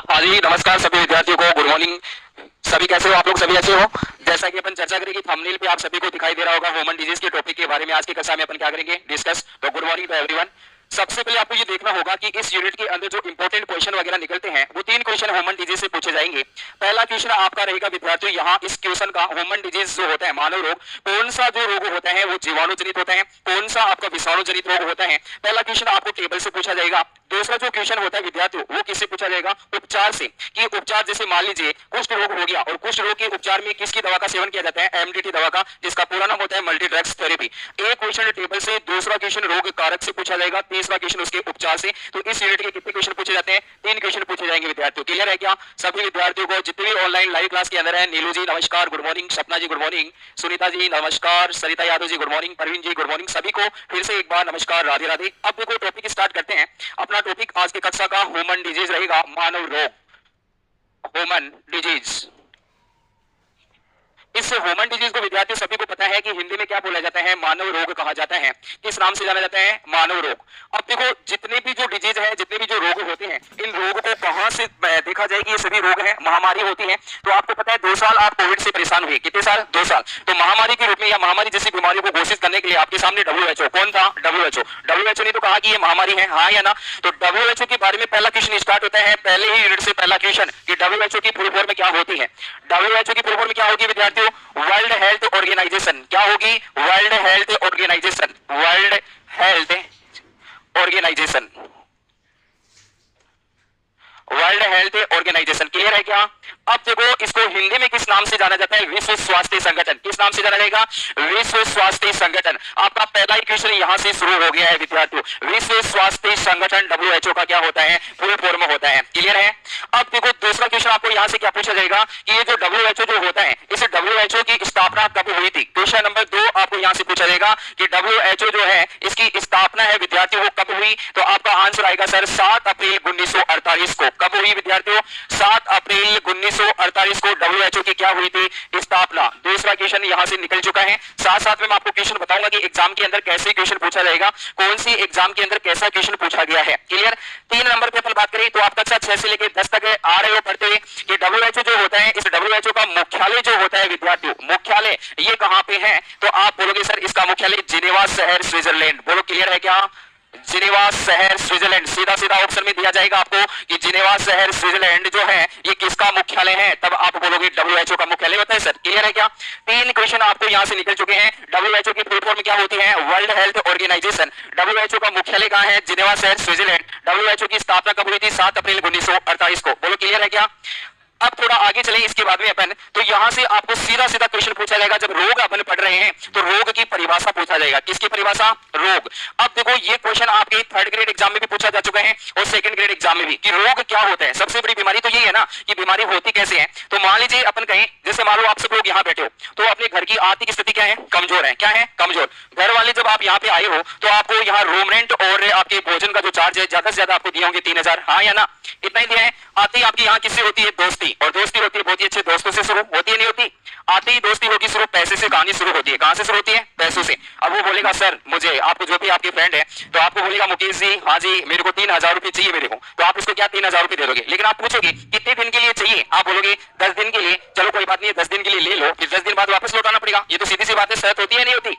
हाँ जी, नमस्कार सभी विद्यार्थियों को। Good morning. सभी कैसे हो? आप लोग सभी अच्छे हो? जैसा कि अपन चर्चा करेंगे, थंबनेल पे आप सभी को दिखाई दे रहा होगा ह्यूमन डिजीज के टॉपिक के बारे में आज की कक्षा में अपन क्या करेंगे, डिस्कस। तो गुड मॉर्निंग टू एवरीवन। सबसे पहले आपको ये देखना होगा कि इस यूनिट के अंदर जो इंपॉर्टेंट क्वेश्चन वगैरह निकलते हैं वो 3 क्वेश्चन ह्यूमन डिजीज से पूछे जाएंगे। पहला क्वेश्चन आपका रहेगा विद्यार्थियों, यहाँ इस क्वेश्चन का ह्यूमन डिजीज जो होता है मानव रोग, कौन सा जो रोग होता है वो जीवाणु जनित होता है, कौन सा आपका विषाणु जनित रोग होता है। पहला क्वेश्चन आपको टेबल से पूछा जाएगा। दूसरा जो क्वेश्चन होता है विद्यार्थियों वो किससे पूछा जाएगा, उपचार से, कि उपचार जैसे मान लीजिए कुष्ठ रोग हो गया और कुष्ठ रोग के उपचार में किसकी दवा का सेवन किया जाता है, एमडीटी दवा का, जिसका पूरा नाम होता है मल्टी ड्रग्स थेरेपी। एक क्वेश्चन टेबल से, दूसरा क्वेश्चन रोग कारक से पूछा जाएगा, तीसरा क्वेश्चन उसके उपचार से। तो इस यूनिट के कितने क्वेश्चन पूछे जाते हैं? 3 क्वेश्चन पूछे जाएंगे विद्यार्थियों। क्लियर है क्या सभी विद्यार्थियों को? जितने भी ऑनलाइन लाइव क्लास के अंदर है, नीलू जी नमस्कार, गुड मॉर्निंग। सपना जी गुड मॉर्निंग, सुनीता जी नमस्कार, सरिता Yadav ji good morning, Parveen ji good morning, सभी को फिर से एक बार नमस्कार, राधे राधे। अब देखो टॉपिक स्टार्ट करते हैं। अपना टॉपिक आज की कक्षा का ह्यूमन डिजीज रहेगा, मानव रोग, ह्यूमन डिजीज। इस ह्यूमन डिजीज को विद्यार्थी सभी को पता है कि हिंदी में क्या बोला जाता है, मानव रोग कहा जाता है। किस नाम से जाना जाता है, मानव रोग। अब देखो जितने भी जो डिजीज है, जितने भी जो रोग होते हैं, इन रोग को कहां से देखा जाए कि ये सभी रोग हैं, महामारी होती है। तो आपको पता है 2 साल आप कोविड से परेशान हुए, कितने साल, 2 साल। तो महामारी के रूप में या महामारी जैसी बीमारियों को घोषित करने के लिए आपके सामने WHO, कौन था, WHO ने तो कहा कि ये महामारी है, हाँ या ना। तो WHO के बारे में पहला क्वेश्चन स्टार्ट होता है पहले ही यूनिट से। पहला क्वेश्चन कि WHO की फुल फॉर्म में क्या होती है। WHO की फुल फॉर्म में क्या होगी विद्यार्थियों, वर्ल्ड हेल्थ ऑर्गेनाइजेशन। क्या होगी, world health organisation, world health organisation, world health organisation. Clear है क्या? अब देखो इसको हिंदी में किस नाम से जाना जाता है, विश्व स्वास्थ्य संगठन। किस नाम से जाना जाएगा, विश्व स्वास्थ्य संगठन। आपका पहला ही क्वेश्चन यहां से शुरू हो गया है विद्यार्थियों। विश्व स्वास्थ्य संगठन WHO का क्या होता है, फुल फॉर्म होता है। क्लियर है? अब देखो दूसरा क्वेश्चन आपको यहां से क्या पूछा जाएगा कि ये जो WHO जो होता है, इस WHO की स्थापना कब हुई थी। क्वेश्चन नंबर 2 आपको यहां से पूछा जाएगा कि WHO जो है इसकी स्थापना है विद्यार्थियों वो कब हुई। तो आपका आंसर आएगा सर 7 अप्रैल 1948 को। कब हुई विद्यार्थियों, 7 अप्रैल 1948 को WHO की क्या हुई थी, स्थापना। दूसरा क्वेश्चन यहां से निकल चुका है। साथ साथ में मैं आपको क्वेश्चन बताऊंगा कि एग्जाम के अंदर कैसे क्वेश्चन पूछा जाएगा, कौन सी एग्जाम के अंदर कैसा क्वेश्चन पूछा गया है। क्लियर? 3 नंबर पे अपन बात करें तो आप कक्षा 6 से लेकर 10 तक आ रहे हो पढ़ते हुए कि WHO जो होता है, इस WHO का मुख्यालय जो होता है विद्यार्थियों, मुख्यालय ये कहां पे है। तो आप बोलोगे सर इसका मुख्यालय जिनेवा शहर स्विट्जरलैंड। बोलो क्लियर है क्या, जिनेवा शहर स्विट्जरलैंड। सीधा सीधा ऑप्शन में दिया जाएगा आपको कि जिनेवा शहर स्विट्जरलैंड जो है ये किसका मुख्यालय है, तब आप बोलोगे WHO का मुख्यालय होता है सर। क्लियर है क्या? 3 क्वेश्चन आपको यहां से निकल चुके हैं। WHO की फुल फॉर्म क्या होती है, वर्ल्ड हेल्थ ऑर्गेनाइजेशन। WHO का मुख्यालय कहां है, जिनेवा शहर स्विट्जरलैंड। WHO की स्थापना कब हुई थी, 7 अप्रैल 1948 को। बोलो क्लियर है क्या? अब थोड़ा आगे चलें इसके बाद में अपन, तो यहां से आपको सीधा सीधा क्वेश्चन पूछा जाएगा। जब रोग अपन पढ़ रहे हैं तो रोग की परिभाषा पूछा जाएगा। किसकी परिभाषा, रोग। अब देखो ये क्वेश्चन आपके 3rd ग्रेड एग्जाम में भी पूछा जा चुका है और 2nd ग्रेड एग्जाम में भी कि रोग क्या होता है। सबसे बड़ी बीमारी तो यही है ना कि बीमारी होती कैसे है। तो मान लीजिए अपन कहें, जैसे मान लो आप सब लोग यहाँ बैठे हो तो अपने घर की आर्थिक स्थिति क्या है, कमजोर है। क्या है, कमजोर। घर वाले जब आप यहाँ पे आए हो तो आपको यहाँ रूम रेंट और आपके भोजन का जो चार्ज है ज्यादा से ज्यादा आपको दिए होंगे 3000, हाँ या ना, इतना ही दिया है। आती आपकी यहाँ किससे होती है, दोस्ती। और दोस्ती होती है बहुत ही अच्छे दोस्तों से शुरू होती है, नहीं होती। आती ही दोस्ती होगी शुरू पैसे से, कहानी शुरू होती है। कहां से शुरू होती है, पैसों से। अब वो बोलेगा सर मुझे, आपको जो भी आपके फ्रेंड है तो आपको बोलेगा मुकेश जी, हाँ जी मेरे को 3000 रुपए चाहिए मेरे को। तो आप उसको क्या 3000 रुपए दे दोगे। लेकिन आप पूछोगे कितने दिन के लिए चाहिए, आप बोलोगे 10 दिन के लिए। चलो कोई बात नहीं, 10 दिन के लिए ले लो, फिर 10 दिन बाद वापस लौटाना पड़ेगा। ये तो सीधी सी बात है, शर्त होती है, नहीं होती।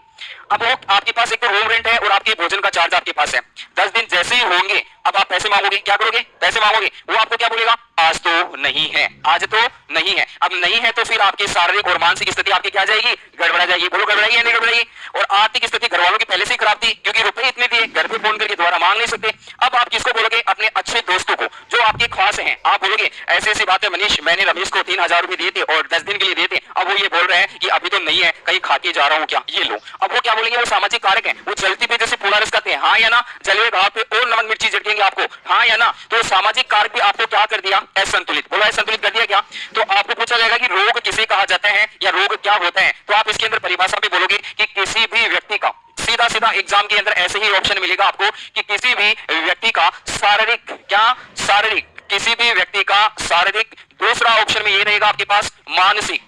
अब वो आपके पास एक तो रूम रेंट है और आपके भोजन का चार्ज आपके पास है। 10 दिन जैसे ही होंगे अब आप पैसे मांगोगे, क्या करोगे, पैसे मांगोगे। वो आपको क्या बोलेगा, आज तो नहीं है, आज तो नहीं है। अब नहीं है तो फिर आपकी शारीरिक और मानसिक स्थिति आपकी क्या जाएगी, गड़बड़ा जाएगी। बोलो गड़बड़ाई है, नहीं गड़बड़ाई। और आर्थिक स्थिति घर वालों की पहले से ही खराब थी क्योंकि रुपए इतने दिए, घर पे फोन करके दोबारा मांग नहीं सकते। अब आप किसको बोलोगे, अपने अच्छे दोस्तों को जो आपके खास हैं। आप बोलोगे ऐसी ऐसी बात है मनीष, मैंने रमेश को 3000 रुपए दिए थे और 10 दिन के लिए दिए थे। अब वो ये बोल रहे हैं कि अभी तो नहीं है, कहीं खा के जा रहा हूं क्या, ये लो। अब वो क्या बोलेंगे, वो सामाजिक कारक है, वो जलती पे जैसे पूरा रस खाते हैं, हाँ या ना। जले घाव पे और नमक मिर्ची झटकेंगे आपको, हाँ या ना। तो सामाजिक कारक भी आपको क्या कर दिया, असंतुलित। बोलो असंतुलित कर दिया क्या। तो आपको पूछा जाएगा कि रोग किसे कहा जाता है या रोग क्या होता है। तो आप इसके अंदर परिभाषा में बोलोगे कि किसी भी व्यक्ति का, सीधा सीधा एग्जाम के अंदर ऐसे ही ऑप्शन मिलेगा आपको कि किसी भी व्यक्ति का शारीरिक, क्या शारीरिक, किसी भी व्यक्ति का शारीरिक। दूसरा ऑप्शन में ये रहेगा आपके पास मानसिक,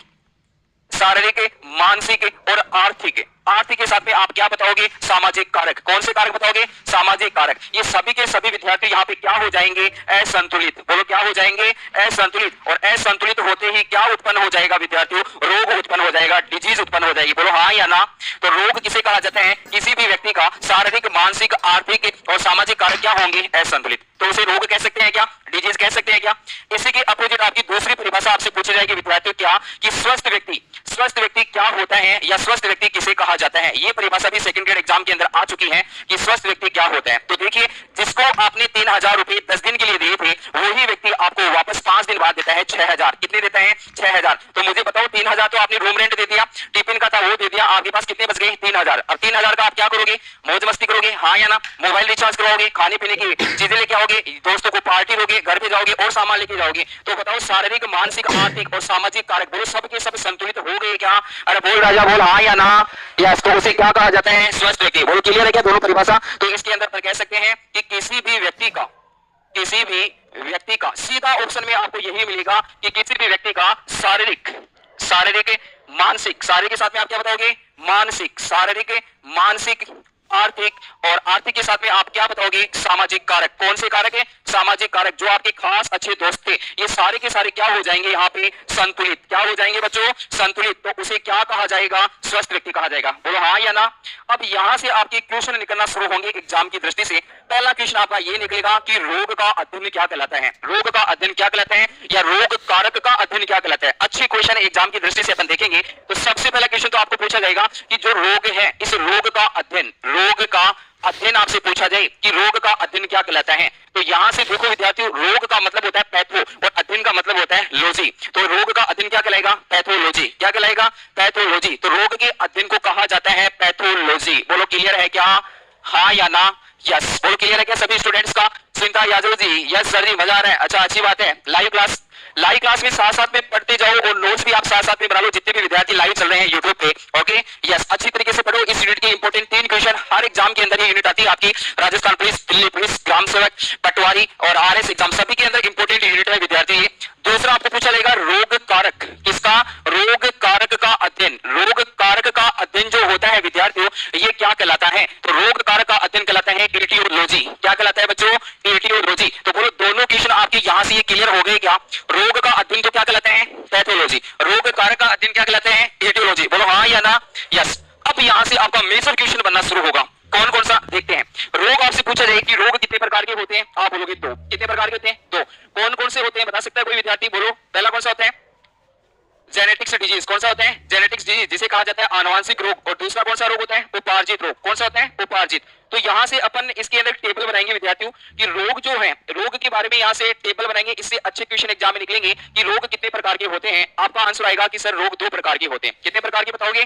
शारीरिक, मानसिक और आर्थिक। आर्थिक के साथ में आप क्या बताओगे? सामाजिक कारक। कौन से कारक बताओगे? सामाजिक कारक। ये सभी के सभी विद्यार्थी यहाँ पे क्या हो जाएंगे? असंतुलित। बोलो क्या हो जाएंगे? असंतुलित। और असंतुलित होते ही क्या उत्पन्न हो जाएगा विद्यार्थियों? रोग उत्पन्न हो जाएगा, डिजीज उत्पन्न हो जाएगी। बोलो हाँ या ना? तो रोग किसे कहा जाता है? किसी भी व्यक्ति का शारीरिक, मानसिक, आर्थिक और सामाजिक कारक क्या होंगे? असंतुलित। तो उसे रोग कह सकते हैं क्या? डिजीज कह सकते हैं क्या? इसी के अपोजिट आपकी दूसरी परिभाषा आपसे पूछी जाएगी विद्यार्थियों क्या, कि स्वस्थ व्यक्ति क्या होता है या स्वस्थ व्यक्ति किसे कहा जाता है। ये परिभाषा भी सेकंड ग्रेड एग्जाम के अंदर आ चुकी है कि स्वस्थ व्यक्ति क्या होता है। तो देखिए, जिसको आपने 3000 रुपए 10 दिन के लिए दिए थे, वही व्यक्ति आपको वापस 5 दिन बाद देता है 6000। कितने देता है? 6000। तो मुझे बताओ, 3000 तो आपने रूम रेंट दे दिया, टिफिन का था वो दे दिया, आपके पास कितने बच गए? 3000। अब 3000 का आप क्या करोगे? मौज मस्ती करोगे, हाँ या ना? मोबाइल रिचार्ज करवाओगे, खाने पीने की चीजें लेके आओगे, दोस्तों को पार्टी दोगे, घर पे जाओगे और सामान लेके जाओगे। तो बताओ, शारीरिक, मानसिक, आर्थिक और सामाजिक कारक बोलो सब के सब संतुलित हो गए क्या? अरे बोल राजा, बोल हाँ या ना? यस। तो उसे क्या कहा जाता है? स्वस्थ व्यक्ति। बोलो क्लियर है क्या दोनों परिभाषा? तो इसके अंदर पर कह सकते हैं कि किसी भी व्यक्ति का सीधा ऑप्शन में आपको यही मिलेगा कि किसी भी व्यक्ति का शारीरिक, मानसिक, शारीरिक के साथ में आप क्या बताओगे? मानसिक, शारीरिक, मानसिक, आर्थिक, और आर्थिक के साथ में आप क्या बताओगे? सामाजिक कारक। कौन से कारक है? सामाजिक कारक। जो आपके खास अच्छे दोस्त थे, ये सारे के सारे क्या हो जाएंगे यहाँ पे? संतुलित। क्या हो जाएंगे बच्चों? संतुलित। तो उसे क्या कहा जाएगा? स्वस्थ व्यक्ति कहा जाएगा। बोलो हाँ या ना? अब यहां से आपके क्वेश्चन निकलना शुरू होंगे एग्जाम की दृष्टि से। पहला क्वेश्चन आपका ये निकलेगा कि रोग का अध्ययन क्या कहलाता है? रोग का अध्ययन क्या कहलाता है, या रोग कारक का अध्ययन क्या कहलाता है? अच्छे क्वेश्चन एग्जाम की दृष्टि से अपन देखेंगे। तो सबसे पहला क्वेश्चन तो आपको पूछा जाएगा कि जो रोग है, इस रोग का अध्ययन आपसे पूछा जाए कि रोग का अध्ययन क्या कहलाता है। तो यहां से देखो विद्यार्थियों, रोग का मतलब होता है पैथो और अध्ययन का मतलब होता है लॉजी। तो रोग का अध्ययन क्या कहलाएगा? पैथोलॉजी। क्या कहलाएगा? पैथोलॉजी। तो रोग के अध्ययन को कहा जाता है पैथोलॉजी। बोलो क्लियर है क्या? हाँ या ना? यस। बोलो क्लियर है क्या सभी स्टूडेंट्स का? चिंता यादव जी, यस सर जी, मजा आ रहा है। अच्छा, अच्छी बात है। लाइव क्लास में साथ में पढ़ते जाओ और नोट्स भी आप साथ में बना लो, जितने भी विद्यार्थी लाइव चल रहे हैं यूट्यूब पे। ओके, यस, अच्छी तरीके से पढ़ो। इस यूनिट के इंपोर्टेंट 3 क्वेश्चन हर एग्जाम के अंदर ये यूनिट आती है आपकी। राजस्थान पुलिस, दिल्ली पुलिस, ग्राम सेवक, पटवारी और आरएस एग्जाम सभी के अंदर इंपोर्टेंट यूनिट है विद्यार्थी। दूसरा आपको पूछा जाएगा रोग कारक। किसका? रोग कारक का अध्ययन। रोग कारक का अध्ययन जो होता है विद्यार्थियों, ये क्या कहलाता है? तो रोग कारक का अध्ययन कहलाता है एटियोलॉजी। क्या कहलाता है बच्चों? एटियोलॉजी। तो बोलो दोनों क्वेश्चन आपके यहां से ये क्लियर हो गए क्या? रोग का अध्ययन तो क्या कहलाता है? पैथोलॉजी। रोग कारक का अध्ययन क्या कहलाता है? एटियोलॉजी। बोलो हाँ या ना? यस। अब यहां से आपका मेजर क्वेश्चन बनना शुरू होगा। कौन कौन सा देखते हैं। रोग आपसे पूछा जाए कि रोग कितने प्रकार के होते हैं? आप बोलोगे 2। कितने प्रकार के होते हैं? 2। कौन कौन से होते हैं बता सकता है कोई विद्यार्थी? बोलो। पहला कौन सा होता है? Genetics disease. कौन सा होता है? जेनेटिक्स डिजीज, जिसे कहा जाता है आनुवंशिक रोग। और दूसरा कौन सा रोग होता है? उपार्जित रोग। कौन सा होता है? उपार्जित। तो यहां से अपन इसके अंदर टेबल बनाएंगे विद्यार्थियों कि रोग जो है, रोग के बारे में यहां से टेबल बनाएंगे। इससे अच्छे क्वेश्चन एग्जाम में निकलेंगे कि रोग कितने प्रकार के होते हैं। आपका आंसर आएगा कि सर रोग 2 प्रकार के होते हैं। कितने प्रकार के बताओगे?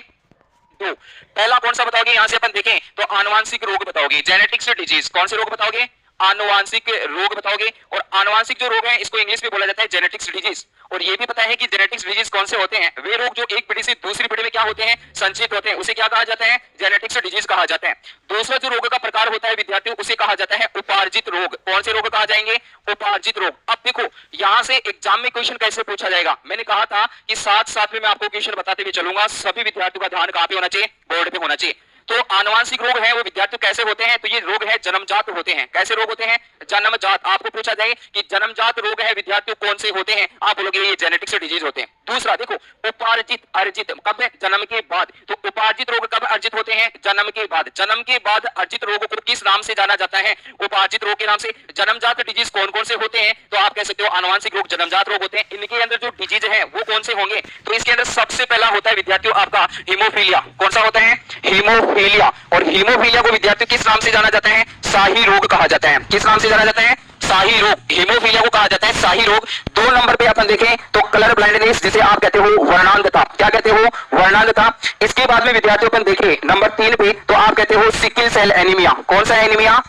2। पहला कौन सा बताओगे? यहां से अपन देखें तो आनुवंशिक रोग बताओगे। Genetics disease. कौन से रोग बताओगे? आनुवंशिक रोग बताओगे। और आनुवंशिक जो रोग है, इसको इंग्लिश में बोला जाता है जेनेटिक्स डिजीज। और ये भी पता है कि जेनेटिक्स डिजीज कौन से होते हैं? वे रोग जो एक पीढ़ी से दूसरी पीढ़ी में क्या होते हैं? संचित होते हैं। उसे क्या कहा जाता है? जेनेटिक्स डिजीज कहा जाता है। दूसरा जो रोग का प्रकार होता है विद्यार्थियों, उसे कहा जाता है उपार्जित रोग। कौन से रोग कहा जाएंगे? उपार्जित रोग। अब देखो यहां से एग्जाम में क्वेश्चन कैसे पूछा जाएगा। मैंने कहा था कि साथ में मैं आपको क्वेश्चन बताते हुए चलूंगा। सभी विद्यार्थियों का ध्यान कहां पे होना चाहिए? बोर्ड पे होना चाहिए। तो आनुवंशिक रोग है वो विद्यार्थियों कैसे होते हैं? तो ये रोग है जन्मजात होते हैं। कैसे रोग होते हैं? जन्मजात। आपको पूछा जाए कि जन्मजात रोग है विद्यार्थियों कौन से होते हैं? आप बोलोगे ये जेनेटिक्स डिजीज होते हैं। दूसरा देखो, उपार्जित अर्जित कब है? जन्म के बाद। तो उपार्जित रोग कब अर्जित होते हैं? जन्म के बाद। जन्म के बाद अर्जित रोग को किस नाम से जाना जाता है? उपार्जित रोग के नाम से। जन्मजात डिजीज कौन कौन से होते हैं? तो आप कह सकते हो आनुवंशिक रोग जन्मजात रोग होते हैं। इनके अंदर जो डिजीज है वो कौन से होंगे? तो इसके अंदर सबसे पहला होता है विद्यार्थियों आपका हीमोफीलिया। कौन सा होता है? हीमोफीलिया। और हीमोफीलिया को विद्यार्थियों किस नाम से जाना जाता है? शाही रोग कहा जाता है। किस नाम से जाना जाता है? शाही रोग। हीमोफीलिया को कहा जाता है शाही रोग। 2 नंबर पे अपन देखें तो कलर ब्लाइंडनेस, जिसे आप कहते हो वर्णांधता। क्या कहते हो? वर्णांधता। इसके बाद में विद्यार्थियों अपन देखें नंबर 3 पे तो आप कहते हो सिकल सेल एनीमिया। कौन सा एनीमिया?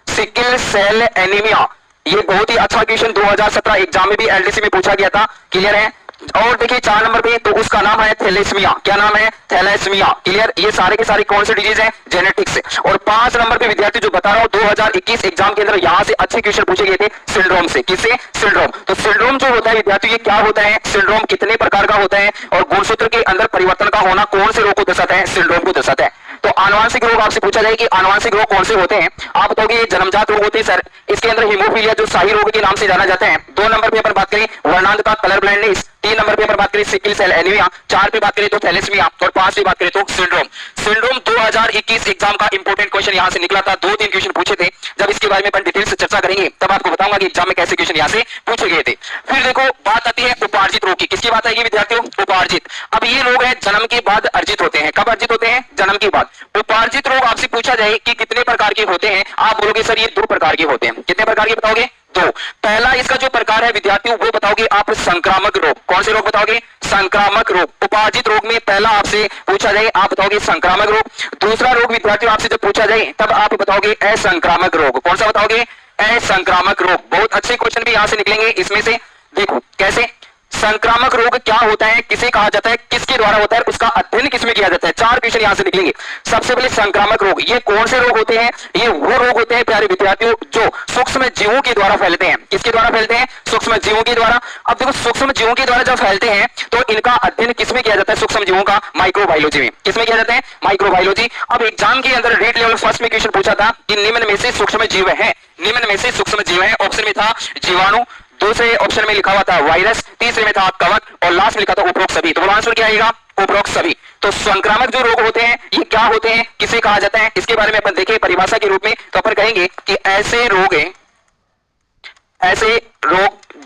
Sickle cell anaemia. ये बहुत ही अच्छा क्वेश्चन 2017 एग्जाम में भी एलडीसी में पूछा गया था। क्लियर है? और देखिए 4 नंबर पे तो उसका नाम है थैलेसीमिया। क्या नाम है? थैलेसीमिया। क्लियर? ये सारे के सारे कौन से डिजीज है? जेनेटिक्स से। और 5 नंबर पे विद्यार्थी जो बता रहा हूं 2021 एग्जाम के अंदर यहां से अच्छे क्वेश्चन पूछे गए थे सिंड्रोम से। किससे? सिंड्रोम। तो सिंड्रोम जो होता है विद्यार्थी ये क्या होता है? सिंड्रोम कितने प्रकार का होता है और गुणसूत्र के अंदर परिवर्तन का होना कौन से रोग को दर्शाता है? सिंड्रोम को दर्शाता है। तो आनुवांशिक रोग आपसे पूछा जाए कि आनुवांशिक रोग कौन से होते हैं, आप बताओगे ये जन्मजात रोग होते हैं सर। इसके अंदर हीमोफीलिया जो शाही रोग के नाम से जाना जाता है। 2 नंबर पे अपन बात करें वर्णांध का कलर ब्लाइंडनेस। 3 नंबर पे अपन बात करें सिकल सेल एनीमिया। 4 पे बात करें तो थैलेसीमिया और 5 पे बात करें तो सिंड्रोम। सिंड्रोम 2021 एग्जाम का इंपॉर्टेंट क्वेश्चन यहां से निकला था। 2-3 क्वेश्चन पूछे थे। जब इसके बारे में अपन डिटेल से चर्चा करेंगे तब आपको बताऊंगा कि एग्जाम में कैसे क्वेश्चन यहां से पूछे गए थे। फिर देखो बात आती है उपार्जित रोग की। किसकी बात आएगी विद्यार्थियों? उपार्जित। अब ये रोग है जन्म के बाद अर्जित होते हैं। कब अर्जित होते हैं? जन्म के बाद। उपार्जित रोग आपसे पूछा जाए कि कितने प्रकार के होते हैं, आप बोलोगे सर ये 2 प्रकार के होते हैं। कितने प्रकार के बताओगे? 2। पहला इसका जो प्रकार है विद्यार्थियों वो बताओगे आप संक्रामक रोग। कौन से रोग बताओगे? संक्रामक रोग। उपार्जित रोग में पहला आपसे पूछा जाए आप बताओगे संक्रामक रोग। दूसरा रोग विद्यार्थियों आपसे जब पूछा जाए तब आप बताओगे असंक्रामक रोग। कौन सा बताओगे? असंक्रामक रोग। बहुत अच्छे क्वेश्चन भी यहां से निकलेंगे इसमें से। देखो कैसे संक्रामक रोग क्या होता है, किसे कहा जाता है, किसके द्वारा होता है, उसका अध्ययन किसमें किया जाता है। 4 क्वेश्चन यहां से निकलेंगे। सबसे पहले संक्रामक रोग, ये कौन से रोग होते हैं? ये वो रोग होते हैं प्यारे विद्यार्थियों जो सूक्ष्म जीवों के द्वारा फैलते हैं। किसके द्वारा फैलते हैं? सूक्ष्म जीवों के द्वारा। अब देखो सूक्ष्म जीवों के द्वारा जब फैलते हैं तो इनका अध्ययन किसमें किया जाता है? सूक्ष्म जीवों का माइक्रोबायोलॉजी में। किसमें किया जाता है? माइक्रोबायोलॉजी। अब एग्जाम के अंदर रेड लेवल फर्स्ट में क्वेश्चन पूछा था कि निम्न में से सूक्ष्म जीव है। निम्न में से सूक्ष्म जीव है। ऑप्शन में था जीवाणु, दूसरे ऑप्शन में लिखा हुआ था वायरस, तीसरे में था कवक और लास्ट में लिखा था उपरोक्त सभी। तो आंसर क्या आएगा? उपरोक्त सभी। तो संक्रामक जो रोग होते हैं ये क्या होते हैं, किसे कहा जाता है, इसके बारे में अपन देखें परिभाषा के रूप में। तो अपन कहेंगे कि ऐसे रोग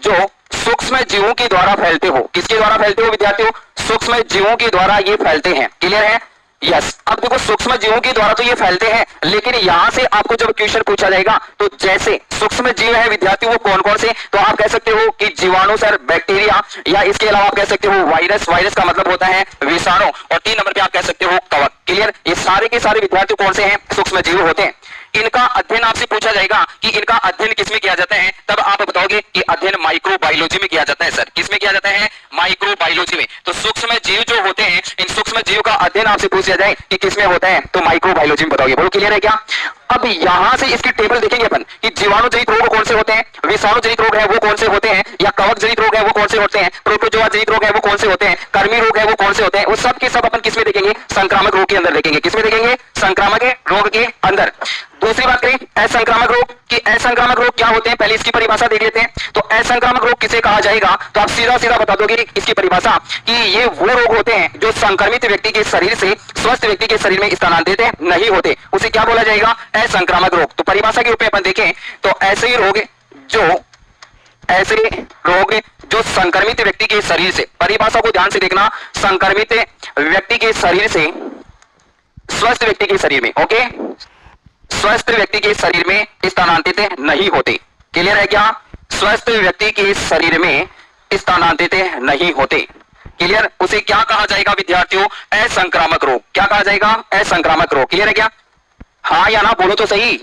जो सूक्ष्म जीवों के द्वारा फैलते हो। किसके द्वारा फैलते हो विद्यार्थियों? सूक्ष्म जीवों के द्वारा ये फैलते हैं। क्लियर है? यस। अब देखो सूक्ष्म जीवों के द्वारा तो ये फैलते हैं, लेकिन यहां से आपको जब क्वेश्चन पूछा जाएगा तो जैसे सूक्ष्म जीव है विद्यार्थियों वो कौन कौन से, तो आप कह सकते हो कि जीवाणु सर, बैक्टीरिया, या इसके अलावा आप कह सकते हो वायरस। वायरस का मतलब होता है विषाणु। और 3 नंबर पे आप कह सकते हो कवक। क्लियर? ये सारे के सारे विद्यार्थी कौन से हैं? सूक्ष्म जीव होते हैं। इनका अध्ययन आपसे पूछा जाएगा कि इनका अध्ययन किसमें किया जाता है, तब आप बताओगे कि अध्ययन माइक्रोबायोलॉजी में किया जाता है सर। किसमें किया जाता है? माइक्रोबायोलॉजी में। तो सूक्ष्म जीव जो होते हैं इन सूक्ष्म जीव का अध्ययन आपसे पूछा जाए कि किसमें होता है, तो माइक्रोबायोलॉजी में बताओगे। बोलो क्लियर है क्या? अब यहां से इसकी टेबल देखेंगे अपन कि जीवाणु जनित रोग कौन से होते हैं, विषाणु जनित रोग है वो कौन से होते हैं, या कवक जनित रोग है वो कौन से होते हैं, प्रोटोजोआ जनित रोग है वो कौन से होते हैं, कर्मी रोग है वो कौन से होते हैं, वो सब के सब अपन किसमें देखेंगे? संक्रामक रोग के अंदर देखेंगे। किसमें देखेंगे? संक्रामक रोग के अंदर। दूसरी बात करें असंक्रामक रोग कि असंक्रामक रोग क्या होते हैं, पहले इसकी परिभाषा देख लेते हैं। तो असंक्रामक रोग किसे कहा जाएगा, तो आप सीधा सीधा बता दोगे इसकी परिभाषा कि ये वो रोग होते हैं जो संक्रमित व्यक्ति के शरीर से स्वस्थ व्यक्ति के शरीर में स्थानांतरित नहीं होते, उसे क्या बोला जाएगा? असंक्रामक रोग। तो परिभाषा के रूप में अपन देखें तो ऐसे रोग जो संक्रमित व्यक्ति के शरीर से, परिभाषा को ध्यान से देखना, संक्रमित व्यक्ति के शरीर से स्वस्थ व्यक्ति के शरीर में, ओके, स्वस्थ व्यक्ति के शरीर में स्थानांतरित नहीं होते। क्लियर है क्या? स्वस्थ व्यक्ति के शरीर में स्थानांतरित नहीं होते। क्लियर? उसे क्या कहा जाएगा विद्यार्थियों? असंक्रामक रोग। क्या कहा जाएगा? असंक्रामक रोग। क्लियर है क्या? हाँ या ना बोलो तो सही।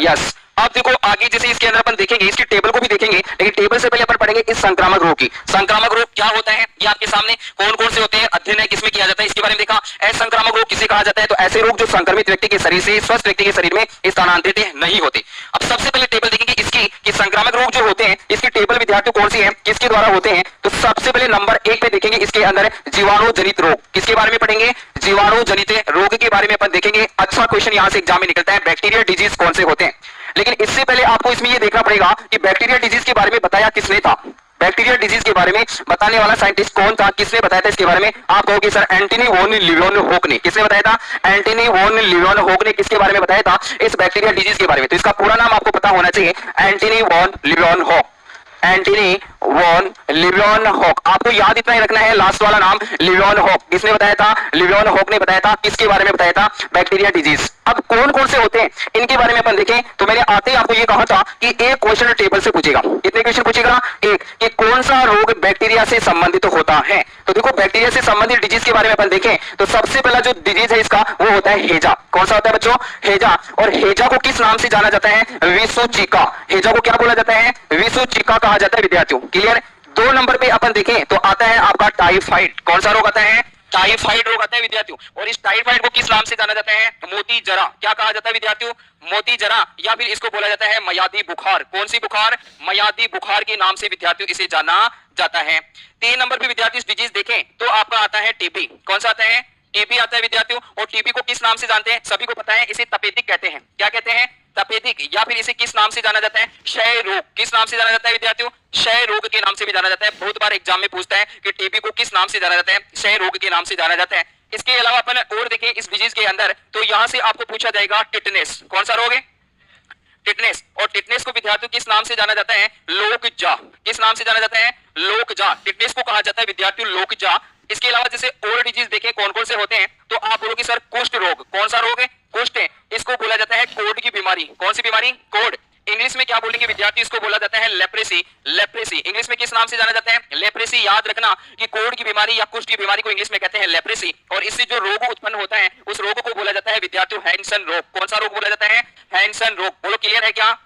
यस। अब देखो आगे जैसे इसके अंदर अपन देखेंगे, इसकी टेबल को भी देखेंगे, लेकिन टेबल से पहले अपन पढ़ेंगे इस संक्रामक रोग की। संक्रामक रोग क्या होता है ये आपके सामने, कौन कौन से होते हैं, अध्ययन है किसमें किया जाता है, इसके बारे में देखा। असंक्रामक रोग किसे कहा जाता है, तो ऐसे रोग जो संक्रमित व्यक्ति के शरीर से स्वस्थ व्यक्ति के शरीर में स्थानांतरित नहीं होते। अब सबसे पहले टेबल देखेंगे इसकी कि संक्रामक रोग जो होते हैं इसकी टेबल विद्यार्थियों कौन सी है, किसके द्वारा होते हैं। तो सबसे पहले नंबर 1 पे देखेंगे इसके अंदर जीवाणु जनित रोग। किसके बारे में पढ़ेंगे? जीवाणु जनित रोग के बारे में अपन देखेंगे। अच्छा क्वेश्चन यहां से एग्जाम में निकलता है, बैक्टीरिया डिजीज कौन से होते हैं। लेकिन इससे पहले आपको इसमें यह देखना पड़ेगा कि बैक्टीरिया डिजीज के बारे में बताया किसने था। बैक्टीरिया डिजीज के बारे में बताने वाला साइंटिस्ट कौन था, किसने बताया था इसके बारे में। आप कहोगे सर एंटनी वॉन लीवेनहोक ने। किसने बताया था? एंटनी वॉन लीवेनहोक ने किसके बारे में बताया था? इस बैक्टीरिया डिजीज के बारे में। तो इसका पूरा नाम आपको पता होना चाहिए, Antonie van Leeuwenhoek. Antonie van Leeuwenhoek. आपको याद इतना ही रखना है, लास्ट वाला नाम लीवेनहोक। किसने बताया था? लीवेनहोक ने बताया था। किसके बारे में बताया था? Bacteria disease. अब कौन कौन से होते हैं इनके बारे में अपन देखें तो मैंने आते ही आपको ये कहा था कि एक क्वेश्चन टेबल से पूछेगा। कितने क्वेश्चन पूछेगा? एक, कि कौन सा रोग बैक्टीरिया से संबंधित होता है। तो देखो बैक्टीरिया से संबंधित डिजीज के बारे में अपन देखें तो सबसे पहला जो डिजीज है इसका वो होता है हेजा। कौन सा होता है बच्चों? हेजा। और हेजा को किस नाम से जाना जाता है? विसुचिका। हेजा को क्या बोला जाता है? विसुचिका कहा जाता है विद्यार्थियों। क्लियर? 2 नंबर पे अपन देखें तो आता है आपका टाइफाइड। कौन सा रोग आता है? टाइफाइड रोग आता है विद्यार्थियों। और इस टाइफाइड को किस नाम से जाना जाता है? मोती जरा। क्या कहा जाता है विद्यार्थियों? मोती जरा, या फिर इसको बोला जाता है मयादी बुखार। कौन सी बुखार? मयादी बुखार के नाम से विद्यार्थियों इसे जाना जाता है। 3 नंबर पे विद्यार्थी इस डिजीज देखें तो आपका आता है टीबी। कौन सा आता है? टीबी आता है विद्यार्थियों। और टीबी को किस नाम से जानते हैं? सभी को पता है, इसे तपेदिक कहते हैं। क्या कहते हैं? तपेदिक। या फिर इसे किस नाम से जाना जाता है? क्षय रोग। किस नाम से जाना जाता है विद्यार्थियों? क्षय रोग के नाम से भी जाना जाता है। बहुत बार एग्जाम में पूछता है कि टीबी को किस नाम से जाना जाता है? क्षय रोग के नाम से जाना जाता है। इसके अलावा अपन और देखें इस डिजीज के अंदर तो यहां से आपको पूछा जाएगा टिटनेस। कौन सा रोग है? टिटनेस। और टिटनेस को विद्यार्थियों किस नाम से जाना जाता है? लोकजा। किस नाम से जाना जाता है? लोकजा। टिटनेस को कहा जाता है विद्यार्थियों लोकजा। इसके अलावा जैसे और डिजीज देखें कौन कौन से होते हैं तो आप बोलोगे सर कुष्ठ रोग। कौन सा रोग है? कुष्ठ है। इसको बोला जाता है कोढ़ की बीमारी। कौन सी बीमारी? कोढ़। इंग्लिश में क्या बोलेंगे विद्यार्थी? इसको बोला जाता है लेप्रेसी। लेप्रेसी इंग्लिश में किस नाम से जाना जाता है? लेप्रेसी। याद रखना कि कोढ़ की बीमारी या कुष्ठ की बीमारी को इंग्लिश में कहते हैं लेप्रेसी। और इससे जो रोग उत्पन्न होता है उस रोग को बोला जाता है विद्यार्थियों हैंसन रोग। कौन सा रोग बोला जाता है? हैंसन रोग। बोलो क्लियर है क्या?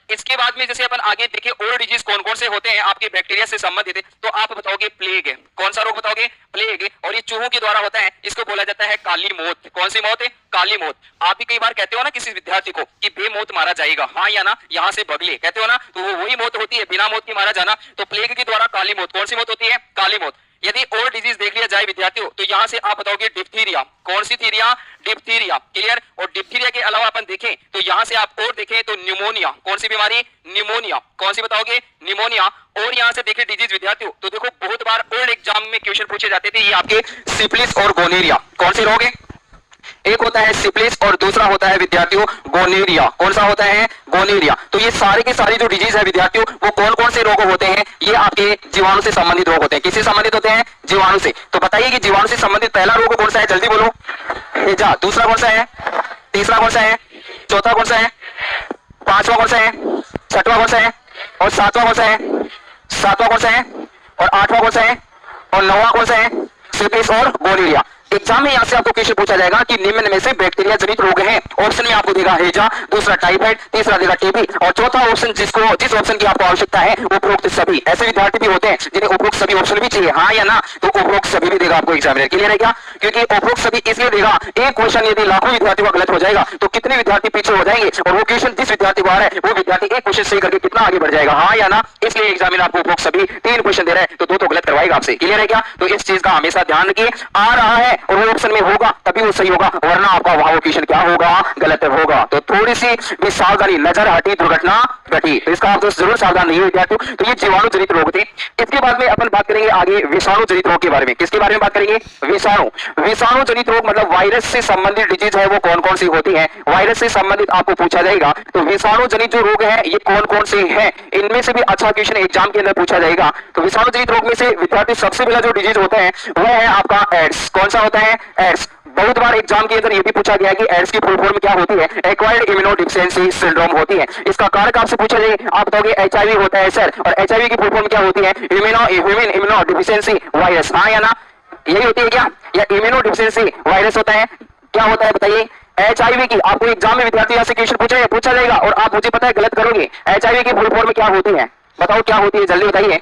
इसके बाद में जैसे अपन आगे देखें और डिजीज कौन कौन से होते हैं आपके बैक्टीरिया से संबंधित है तो आप बताओगे प्लेग है। कौन सा रोग बताओगे? प्लेग। और ये चूहों के द्वारा होता है, इसको बोला जाता है काली मौत। कौन सी मौत है? काली मौत। आप भी कई बार कहते हो ना किसी विद्यार्थी को कि बेमौत मारा जाएगा, हाँ या ना, यहां से बगले कहते हो ना, तो वो वही मौत होती है बिना मौत की मारा जाना। तो प्लेग के द्वारा काली मौत। कौन सी मौत होती है? काली मौत। यदि और डिजीज देख लिया जाए विद्यार्थियों तो यहां से आप बताओगे डिप्थीरिया। कौन सी थीरिया? डिप्थीरिया। क्लियर। और डिप्थीरिया के अलावा अपन देखें तो यहां से आप और देखें तो न्यूमोनिया। कौन सी बीमारी? न्यूमोनिया। कौन सी बताओगे? न्यूमोनिया। और यहां से देखें डिजीज विद्यार्थियों तो देखो बहुत बार और एग्जाम में क्वेश्चन पूछे जाते थे, ये आपके सिफिलिस और गोनेरिया। कौन से रोग है? एक होता है सिफिलिस और दूसरा होता है विद्यार्थियों गोनेरिया। कौन सा होता है? गोनेरिया। तो ये सारे के सारे जो डिजीज है विद्यार्थियों वो कौन कौन से रोग होते हैं? ये आपके जीवाणु से संबंधित रोग होते हैं। किससे संबंधित होते हैं? जीवाणु से। तो बताइए कि जीवाणु से संबंधित पहला रोग कौन सा है? जल्दी बोलो। हैजा। दूसरा कौन सा है? तीसरा कौन सा है? चौथा कौन सा है? पांचवा कौन सा है? छठवां कौन सा है? और सातवां कौन सा है? सातवां कौन सा है? और आठवां कौन सा है? और नौवां कौन सा है? सिफिलिस और गोनेरिया। एग्जाम में यहां से आपको क्वेश्चन पूछा जाएगा कि निम्न में से बैक्टीरिया जनित रोग हैं। ऑप्शन में आपको देगा हैजा, दूसरा टाइफाइड, तीसरा देगा टीबी और चौथा ऑप्शन जिस ऑप्शन की आपको आवश्यक्ता है उपरोक्त सभी। ऐसे विद्यार्थी भी होते हैं जिन्हें उपरोक्त सभी ऑप्शन भी चाहिए, हाँ या ना, तो उपरोक्त सभी भी देगा आपको एग्जामिनर। क्लियर है क्या? क्योंकि उपरोक्त सभी इसलिए देगा, एक क्वेश्चन यदि लाखों विद्यार्थियों का गलत हो जाएगा तो कितने विद्यार्थी पीछे हो जाएंगे और वो क्वेश्चन जिस विद्यार्थी को आ रहा है वो विद्यार्थी एक क्वेश्चन सही करके कितना आगे बढ़ जाएगा, हाँ या ना। इसलिए एग्जामिनर आपको उपरोक्त सभी 3 क्वेश्चन दे रहा है तो 2 तो गलत करवाएगा आपसे। क्लियर है क्या? तो इस चीज का हमेशा ध्यान रखिए। आ रहा है और वो ऑप्शन में होगा तभी वो सही होगा, वरना आपका वहां वो क्वेश्चन क्या होगा? गलत होगा। तो थोड़ी सी भी सावधानी, नजर हटी दुर्घटना घटी। तो इसका आप तो जरूर सावधान नहीं विद्यार्थियों। तो ये जीवाणु जनित रोग थे। इसके बाद में अपन बात करेंगे आगे विषाणु जनित रोग के बारे में। किसके बारे में बात करेंगे? विषाणु। विषाणु जनित रोग मतलब वायरस से संबंधित डिजीज है वो कौन कौन सी होती है? वायरस से संबंधित आपको पूछा जाएगा। तो विषाणु जनित जो रोग है ये कौन कौन से हैं? इनमें से भी अच्छा क्वेश्चन एग्जाम के अंदर पूछा जाएगा। तो विषाणु जनित रोग में से विद्यार्थी सबसे पहला जो डिजीज होता है वो है आपका एड्स। कौन सा होता है? एड्स। बहुत बार एग्जाम के अंदर ये भी पूछा गया कि एड्स की फुल फॉर्म क्या होती है? एक्वायर्ड इम्यूनोडेफिशिएंसी सिंड्रोम होती है। इसका कारक आपसे पूछा जाए, आप बताओगे एचआईवी होता है सर, और एचआईवी की फुल फॉर्म क्या होती है? ह्यूमन इम्यूनोडेफिशिएंसी वायरस, हाँ या ना, यही होती है क्या? या इम्यूनोडेफिशिएंसी वायरस होता है? क्या होता है बताइए? एचआईवी की आपको एग्जाम में विद्यार्थी से क्वेश्चन पूछा जाएगा और आप मुझे पता है गलत करोगे। एचआईवी की फुल फॉर्म क्या होती है? बताओ क्या होती है, जल्दी बताइए।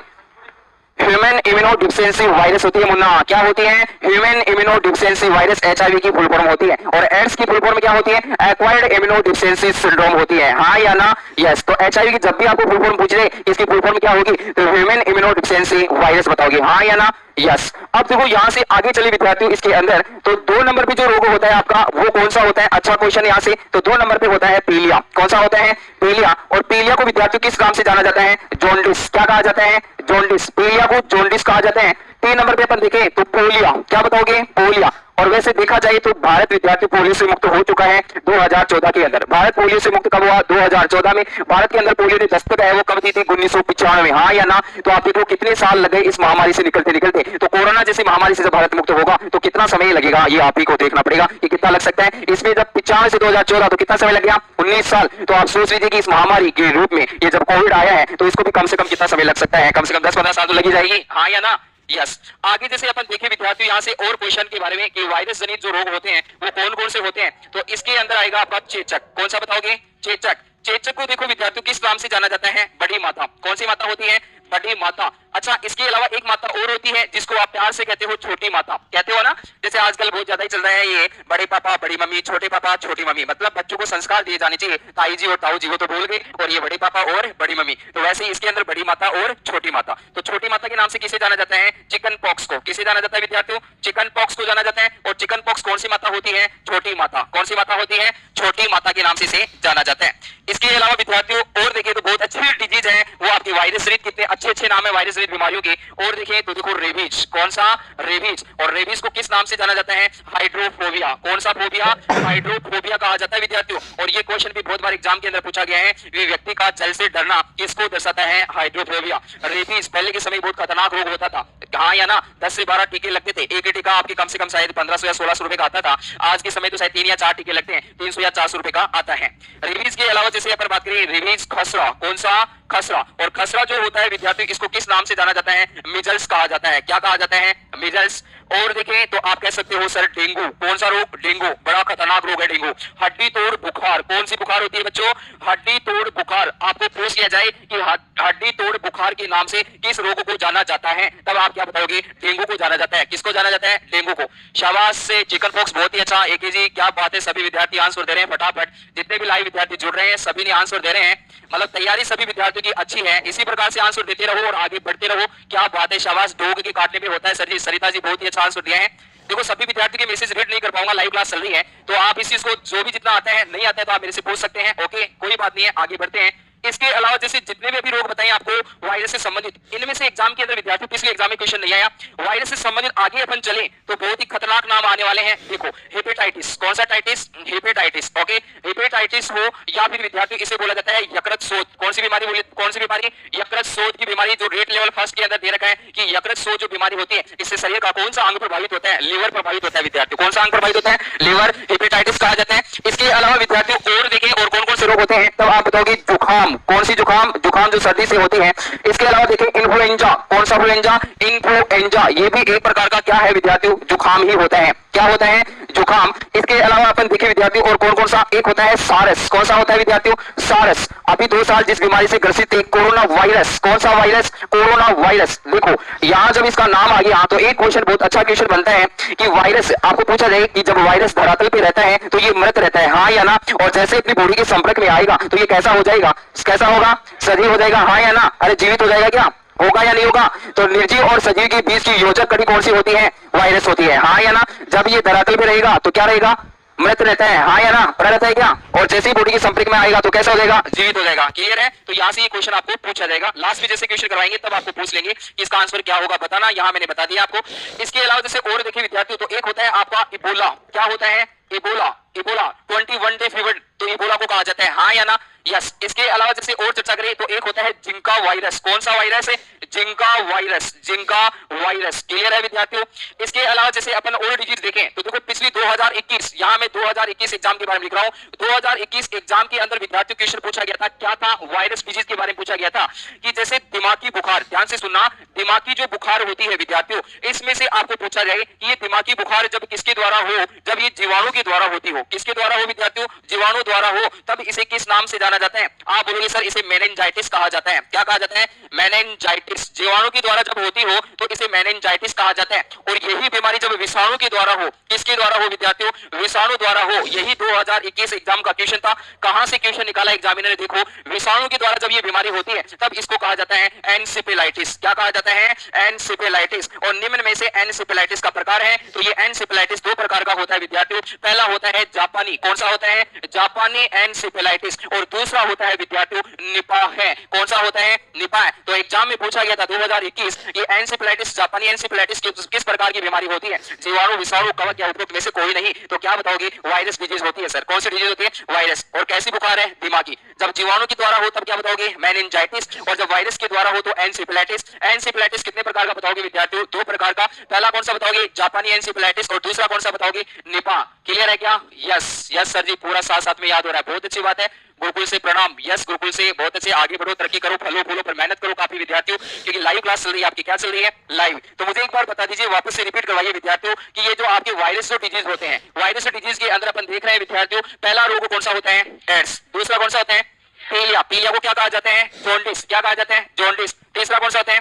ह्यूमन इम्यूनोडेफिशिएंसी वायरस होती है मुन्ना। क्या होती है? ह्यूमन इम्यूनोडेफिशिएंसी वायरस एचआईवी की फुल फॉर्म होती है। और एड्स की फुल फॉर्म क्या होती है? एक्वायर्ड इम्यूनोडेफिशिएंसी सिंड्रोम होती है, हाँ या ना? यस। तो एचआईवी की जब भी आपको फुल फॉर्म पूछ रहे इसकी फुल फॉर्म क्या होगी? तो ह्यूमन इम्यूनोडेफिशिएंसी वायरस बताओगे, हाँ या ना? यस। अब देखो यहां से आगे चले विद्यार्थियों इसके अंदर तो 2 नंबर पे जो रोग होता है आपका वो कौन सा होता है? अच्छा क्वेश्चन यहां से। तो 2 नंबर पे होता है पीलिया। कौन सा होता है? पीलिया। और पीलिया को विद्यार्थियों किस नाम से जाना जाता है? जॉन्डिस। क्या कहा जाता है? जॉन्डिस। पीलिया को जॉन्डिस कहा जाता है। 3 नंबर पे अपन देखें तो पोलिया। क्या बताओगे? पोलिया। और वैसे देखा जाए तो भारत विद्यार्थी पोलियो से मुक्त हो चुका है 2014 के अंदर। भारत पोलियो से मुक्त कब हुआ? 2014 में। भारत के अंदर पोलियो ने दस्तक है वो कब दी थी? 1995 में, हाँ या ना? तो आप देखो कितने साल लगे इस महामारी से निकलते निकलते। तो कोरोना जैसी महामारी से जब भारत मुक्त होगा तो कितना समय लगेगा ये आप ही को देखना पड़ेगा कि कितना लग सकता है। इसमें जब 95 से 2014 तो कितना समय लग गया? 19 साल। तो आप सोच लीजिए कि इस महामारी के रूप में ये जब कोविड आया है तो इसको भी कम से कम कितना समय लग सकता है? कम से कम 10-15 साल तो लगी जाएगी, हाँ या ना? यस। आगे जैसे अपन देखें विद्यार्थियों यहाँ से और क्वेश्चन के बारे में कि वायरस जनित जो रोग होते हैं वो कौन कौन से होते हैं। तो इसके अंदर आएगा आपका चेचक। कौन सा बताओगे? चेचक। चेचक को देखो विद्यार्थियों किस नाम से जाना जाता है? बड़ी माता। कौन सी माता होती है? बड़ी माता। अच्छा, इसके अलावा एक माता और होती है जिसको आप प्यार से कहते हो छोटी माता, कहते हो ना। जैसे आजकल बहुत ज्यादा ही चल रहा है ये बड़े पापा बड़ी मम्मी, छोटे पापा छोटी मम्मी, मतलब बच्चों को संस्कार दिए जाने चाहिए, ताई जी और ताऊ जी वो तो भूल गए, और ये बड़े पापा और बड़ी मम्मी। तो वैसे ही इसके अंदर बड़ी माता और छोटी माता। तो छोटी माता के नाम से किसे जाना जाता है? चिकन पॉक्स को। किसे जाना जाता है विद्यार्थियों? चिकन पॉक्स को जाना जाता है। और चिकन पॉक्स कौन सी माता होती है? छोटी माता। कौन सी माता होती है? छोटी माता के नाम से इसे जाना जाता है। इसके अलावा विद्यार्थियों और देखिए तो बहुत अच्छी डिजीज है वो आपकी वायरस रहित, कितने अच्छे अच्छे नाम है वायरस रहित बीमारियों के। और देखिए तो देखो रेबीज। कौन सा? रेबीज। और रेबीज को किस नाम से जाना जाता है? हाइड्रोफोबिया। कौन सा फोबिया? हाइड्रोफोबिया कहा जाता है विद्यार्थियों। और ये क्वेश्चन भी बहुत बार एग्जाम के अंदर पूछा गया है, व्यक्ति का जल से डरना किसको दर्शाता है? हाइड्रोफोबिया। रेबीज पहले के समय बहुत खतरनाक रोग होता था, हाँ या ना? 10 से 12 टीके लगते थे, एक ही टीका आपके कम से कम शायद 1500 या 1600 रुपए का आता था। आज के समय तो शायद 3 या 4 टीके लगते हैं, 300 या 400 रुपए का आता है। रेबीज के अलावा जैसे अपन बात करें रेबीज, खसरा। कौन सा? खसरा। और खसरा जो होता है विद्यार्थियों इसको किस नाम से जाना जाता है? मिजल्स कहा जाता है। क्या कहा जाता है? मिजल्स। और देखें तो आप कह सकते हो सर डेंगू। कौन सा रोग? डेंगू। बड़ा खतरनाक रोग है डेंगू। हड्डी तोड़ बुखार। कौन सी बुखार होती है बच्चों? हड्डी तोड़ बुखार। आपको पूछ लिया जाए कि हड्डी तोड़ बुखार के नाम से किस रोग को जाना जाता है, तब आप क्या बताओगे? डेंगू को जाना जाता है। किसको जाना जाता है? डेंगू को। शाबाश से चिकन पॉक्स, बहुत ही अच्छा। एक जी क्या बात है, सभी विद्यार्थी आंसर दे रहे हैं फटाफट। जितने भी लाइव विद्यार्थी जुड़ रहे हैं सभी ने आंसर दे रहे हैं, मतलब तैयारी सभी विद्यार्थियों की अच्छी है। इसी प्रकार से आंसर देते रहो और आगे बढ़ते रहो। क्या बात है, शाबाश। डोग के काटने में होता है सर जी। सरिता जी बहुत ही अच्छा आंसर दिया है। देखो सभी विद्यार्थियों के मैसेज रीड नहीं कर पाऊंगा, लाइव क्लास चल रही है, तो आप इस चीज को जो भी जितना आता है नहीं आता है तो आप मेरे से पूछ सकते हैं। ओके, कोई बात नहीं है, आगे बढ़ते हैं। इसके अलावा जैसे जितने भी अभी रोग बताएं आपको वायरस से संबंधित, इनमें से एग्जाम के अंदर विद्यार्थी पिछले एग्जाम में क्वेश्चन नहीं आया वायरस से संबंधित। आगे अपन चले तो बहुत ही खतरनाक नाम आने वाले हैं। देखो हेपेटाइटिस। कौन सा टाइटिस? हेपेटाइटिस। ओके, हेपेटाइटिस हो या फिर विद्यार्थी इसे बोला जाता है यकृत शोथ। कौन सी बीमारी बोली? कौन सी बीमारी? यकृत शोथ की बीमारी, जो रेट लेवल फर्स्ट के अंदर दे रखा है कि यकृत शोथ जो बीमारी होती है इससे शरीर का कौन सा अंग प्रभावित होता है? लिवर प्रभावित होता है विद्यार्थी। कौन सा अंग प्रभावित होता है? लिवर। हेपेटाइटिस कहा जाता है। इसके अलावा विद्यार्थियों और देखें और कौन कौन से रोग होते हैं, तब आप बताओगे जुकाम। कौन सी जुकाम? जुकाम जो सर्दी से होती है। इसके अलावा देखें इन्फ्लुएंजा। कौन सा इन्फ्लुएंजा? इन्फ्लुएंजा। ये भी एक प्रकार का क्या है विद्यार्थियों? जुकाम ही होता है। क्या होता है? जुकाम। इसके अलावा अपन देखें विद्यार्थियों और कौन कौन सा, एक होता है सारस। कौन सा होता है विद्यार्थियों? सारस। अभी 2 साल जिस बीमारी से ग्रसित थे, कोरोना वायरस। कौन सा वायरस? Corona virus. देखो यहां जब इसका नाम आ गया तो एक क्वेश्चन बहुत अच्छा क्वेश्चन बनता है कि वायरस, आपको पूछा जाए कि जब वायरस धरातल पे रहता है तो ये मृत रहता है, हाँ या ना? और जैसे अपनी बॉडी के संपर्क में आएगा तो ये कैसा हो जाएगा? कैसा होगा? सजीव हो जाएगा, हाँ या ना? अरे जीवित हो जाएगा क्या? होगा या नहीं होगा? तो निर्जीव और सजीव के बीच की योजक कड़ी कौन सी होती है? वायरस होती है, हाँ या ना? जब ये धरातल पे रहेगा तो क्या रहेगा? मृत रहता है, हाँ या ना? पड़ा रहता है क्या? और जैसे ही बॉडी के संपर्क में आएगा तो कैसा हो जाएगा? जीवित हो जाएगा। क्लियर है? तो यहाँ से ये क्वेश्चन आपको पूछा जाएगा। लास्ट में जैसे क्वेश्चन करवाएंगे तब आपको पूछ लेंगे कि इसका आंसर क्या होगा, बताना। यहाँ मैंने बता दिया आपको। इसके अलावा जैसे और देखिए विद्यार्थियों तो एक होता है आपका इबोला। क्या होता है? इबोला। इबोला 21 डे फीवर, तो इबोला को कहा जाता है, हाँ या ना? यस। इसके अलावा जैसे और चर्चा करें तो एक होता है जिंका वायरस। कौन सा वायरस है? जिंका वायरस। जिंका वायरस। क्लियर है विद्यार्थियों? इसके अलावा जैसे अपन और डिजीज देखें तो देखो पिछली 2021, यहां मैं 2021 एग्जाम के बारे में लिख रहा हूं, 2021 एग्जाम के अंदर विद्यार्थियों क्वेश्चन पूछा गया था। क्या था? वायरस डिजीज के बारे में पूछा गया था कि जैसे दिमागी बुखार, ध्यान से सुनना, दिमागी जो बुखार होती है विद्यार्थियों, इसमें से आपको पूछा जाए कि ये दिमागी बुखार जब किसके द्वारा हो? जब ये जीवाणु के द्वारा होती हो। किसके द्वारा हो विद्यार्थियों? जीवाणु द्वारा हो, तब इसे किस नाम से जाना जाता है? आप बोलोगे सर इसे मेनिंजाइटिस कहा जाता है। क्या कहा जाता है? मेनिंजाइटिस। जीवाणु के द्वारा जब होती हो तो इसे मेनिंजाइटिस कहा जाता है। और यही बीमारी जब विषाणु के द्वारा हो, किसके द्वारा हो विद्यार्थियों? विषाणु द्वारा हो। यही 2021 एग्जाम का क्वेश्चन था। कहां से क्वेश्चन निकाला एग्जामिनर ने? देखो विषाणु के द्वारा जब ये बीमारी होती है तब इसको कहा जाता है एनसेफेलाइटिस। क्या कहा जाता है? एनसेफेलाइटिस। और निम्न में से एनसेफेलाइटिस का प्रकार है तो ये एनसेफेलाइटिस 2 प्रकार का होता है विद्यार्थियों। पहला होता है जापानी। कौन सा होता है? जापानी एनसेफेलाइटिस। और दूसरा होता है विद्यार्थियों निपाह है। कौन सा होता है? निपाह। तो एग्जाम में पूछा गया था 2021 ये एनसेफेलाइटिस, जापानी एनसेफेलाइटिस किस प्रकार की बीमारी होती है? जीवाणु, विषाणु, कवक या उपरोक्त में से कोई नहीं। तो क्या बताओगे? वायरस डिजीज होती है सर। कौन सी डिजीज होती है? वायरस। और कैसी बुखार है? दिमागी। जब जीवाणु के द्वारा हो तब क्या बताओगे? मेनिंजाइटिस। और जब वायरस के द्वारा हो तो एनसेफेलाइटिस। एनसेफेलाइटिस कितने प्रकार का बताओगे विद्यार्थियों? 2 प्रकार का। पहला कौन सा बताओगे? जापानी एनसेफेलाइटिस। और दूसरा कौन सा बताओगे? निपाह। क्लियर है क्या? यस यस सर जी, पूरा साथ साथ में याद हो रहा है, बहुत अच्छी बात है। गुरुकुल से प्रणाम। यस गुरुकुल से बहुत अच्छे, आगे बढ़ो, तरक्की करो, फलो फूलो पर मेहनत करो काफी विद्यार्थियों, क्योंकि लाइव क्लास चल रही है आपकी। क्या चल रही है? लाइव। तो मुझे एक बार बता दीजिए, वापस से रिपीट करवाइए विद्यार्थियों कि ये जो आपके वायरस जो डिजीज होते हैं, वायरस डिजीज के अंदर अपन देख रहे हैं विद्यार्थियों, पहला रोग कौन सा होता है? एड्स। दूसरा कौन सा होता है? पीलिया। पीलिया को क्या कहा जाता है? जॉन्डिस। क्या कहा जाता है? जॉन्डिस। तीसरा कौन सा होता है?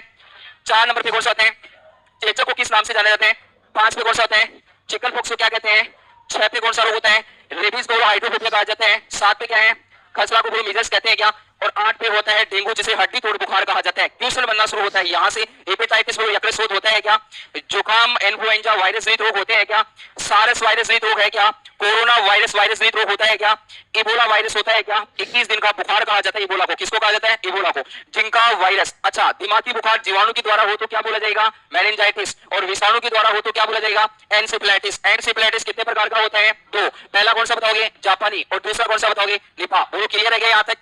4 नंबर पे कौन सा होता है? चेचक को किस नाम से जाना जाता है? 5 पे कौन सा होता है? चिकन पॉक्स को क्या कहते हैं? 6 पे कौन सा रोग होता है? रेबीज को हाइड्रोफोबिया कहा जाता है। 7 पे क्या है? खसरा को मीजल्स कहते हैं क्या? और 8 पे होता है डेंगू, जिसे हड्डी तोड़ बुखार कहा जाता है। क्वेश्चन बनना शुरू होता है यहाँ से, हेपेटाइटिस और यकृत शोथ होता है क्या? जुकाम इन्फ्लुएंजा वायरस जनित रोग होते हैं क्या? सारस वायरस जनित रोग है क्या? कोरोना वायरस जनित रोग होता है क्या? इबोला वायरस होता है क्या? 21 दिन का बुखार कहा जाता है इबोला को। किसको कहा जाता है? इबोला को। जिंका वायरस, अच्छा दिमागी बुखार जीवाणु के द्वारा हो तो क्या बोला जाएगा? मेनिंजाइटिस। और विषाणु के द्वारा हो तो क्या बोला जाएगा? एनसेफेलाइटिस। एनसेफेलाइटिस कितने प्रकार का होता है? 2। पहला कौन सा बताओगे? जापानी। और दूसरा कौन सा बताओगे? निपा। वो क्लियर है क्या यहाँ तक?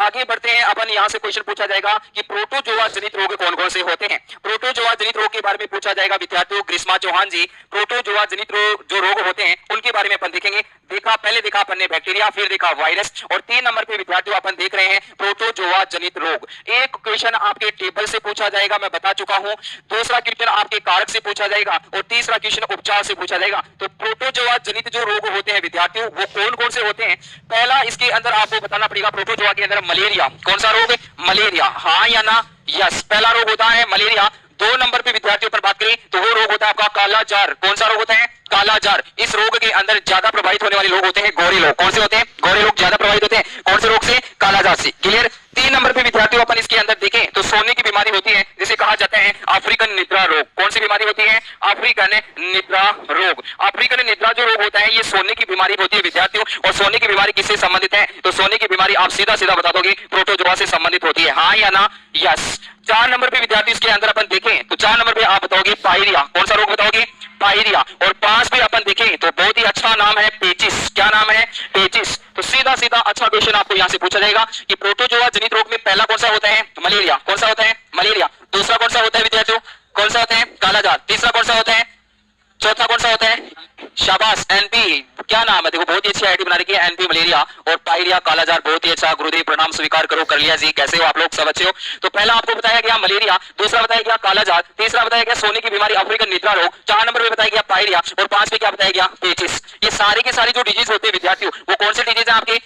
आगे बढ़ते हैं अपन, यहाँ से क्वेश्चन पूछा जाएगा कि प्रोटोजोआ जनित रोग कौन कौन से होते हैं। प्रोटोजोआ जनित रोग के बारे में पूछा जाएगा विद्यार्थियों। ग्रीष्मा चौहान जी, प्रोटोजोआ जनित रोग जो रोग होते हैं उनके बारे में अपन देखेंगे। पहले देखा अपन ने बैक्टीरिया, फिर देखा वायरस, और 3 नंबर पे विद्यार्थियों अपन देख रहे हैं प्रोटोजोआ जनित रोग। एक क्वेश्चन आपके टेबल से पूछा जाएगा, मैं बता चुका हूं। दूसरा क्वेश्चन आपके कारक से पूछा जाएगा, और तीसरा क्वेश्चन उपचार से पूछा जाएगा। तो प्रोटोजोआ जनित जो रोग होते हैं विद्यार्थियों, वो कौन कौन से होते हैं? पहला इसके अंदर आपको बताना पड़ेगा, प्रोटोजोआ के अंदर मलेरिया। कौन सा रोग? मलेरिया। हाँ या ना? यस, पहला रोग होता है मलेरिया। 2 नंबर पे विद्यार्थियों पर बात करें तो वो रोग होता है आपका काला जार। कौन सा रोग होता है? काला जार। इस रोग के अंदर ज्यादा प्रभावित होने वाले लोग होते हैं गोरे लोग। कौन से होते हैं? गोरे लोग ज्यादा प्रभावित होते हैं। कौन से रोग से? काला जार से। क्लियर? 3 नंबर पे विद्यार्थियों अपन इसके अंदर देखें तो सोने की बीमारी होती है, जिसे कहा जाता है अफ्रीकन निद्रा रोग। कौन सी बीमारी होती है? अफ्रीकन निद्रा रोग। अफ्रीकन निद्रा जो रोग होता है ये सोने की बीमारी होती है विद्यार्थियों। और सोने की बीमारी किससे संबंधित है? तो सोने की बीमारी आप सीधा सीधा बता दोगे प्रोटोजोआ से संबंधित होती है। हाँ या ना? यस। 4 नंबर पे विद्यार्थी इसके अंदर अपन देखें तो 4 नंबर पे आप बताओगे पायरिया। कौन सा रोग बताओगे? पायरिया। और 5 पे अपन देखें तो बहुत ही अच्छा नाम है पेचिस। क्या नाम है? पेचिस। तो सीधा सीधा अच्छा क्वेश्चन आपको यहाँ से पूछा जाएगा कि प्रोटोजोआ जनित रोग में पहला कौन सा होता है? मलेरिया। कौन सा होता है? मलेरिया। दूसरा कौन सा होता है विद्यार्थियों? कौन सा होता है? कालाजार। तीसरा कौन सा होता है? चौथा कौन सा होता है? शाबाश, एनपी। क्या नाम है? देखो बहुत ही अच्छी आईडी बना रखी है, एनपी मलेरिया और पायरिया कालाजार। बहुत ही अच्छा, गुरुदेव प्रणाम स्वीकार करो। कर लिया जी। कैसे हो आप लोग? सब अच्छे हो? तो पहला आपको बताया गया मलेरिया, दूसरा बताया गया कालाजार, तीसरा बताया गया सोने की बीमारी अफ्रीकन निद्रा रोग, 4 नंबर पे बताया गया पायरिया, और 5 पे क्या बताया गया? पेचिस। ये सारे के सारे जो डिजीज होते हैं विद्यार्थियों, वो कौन से डिजीज है आपके?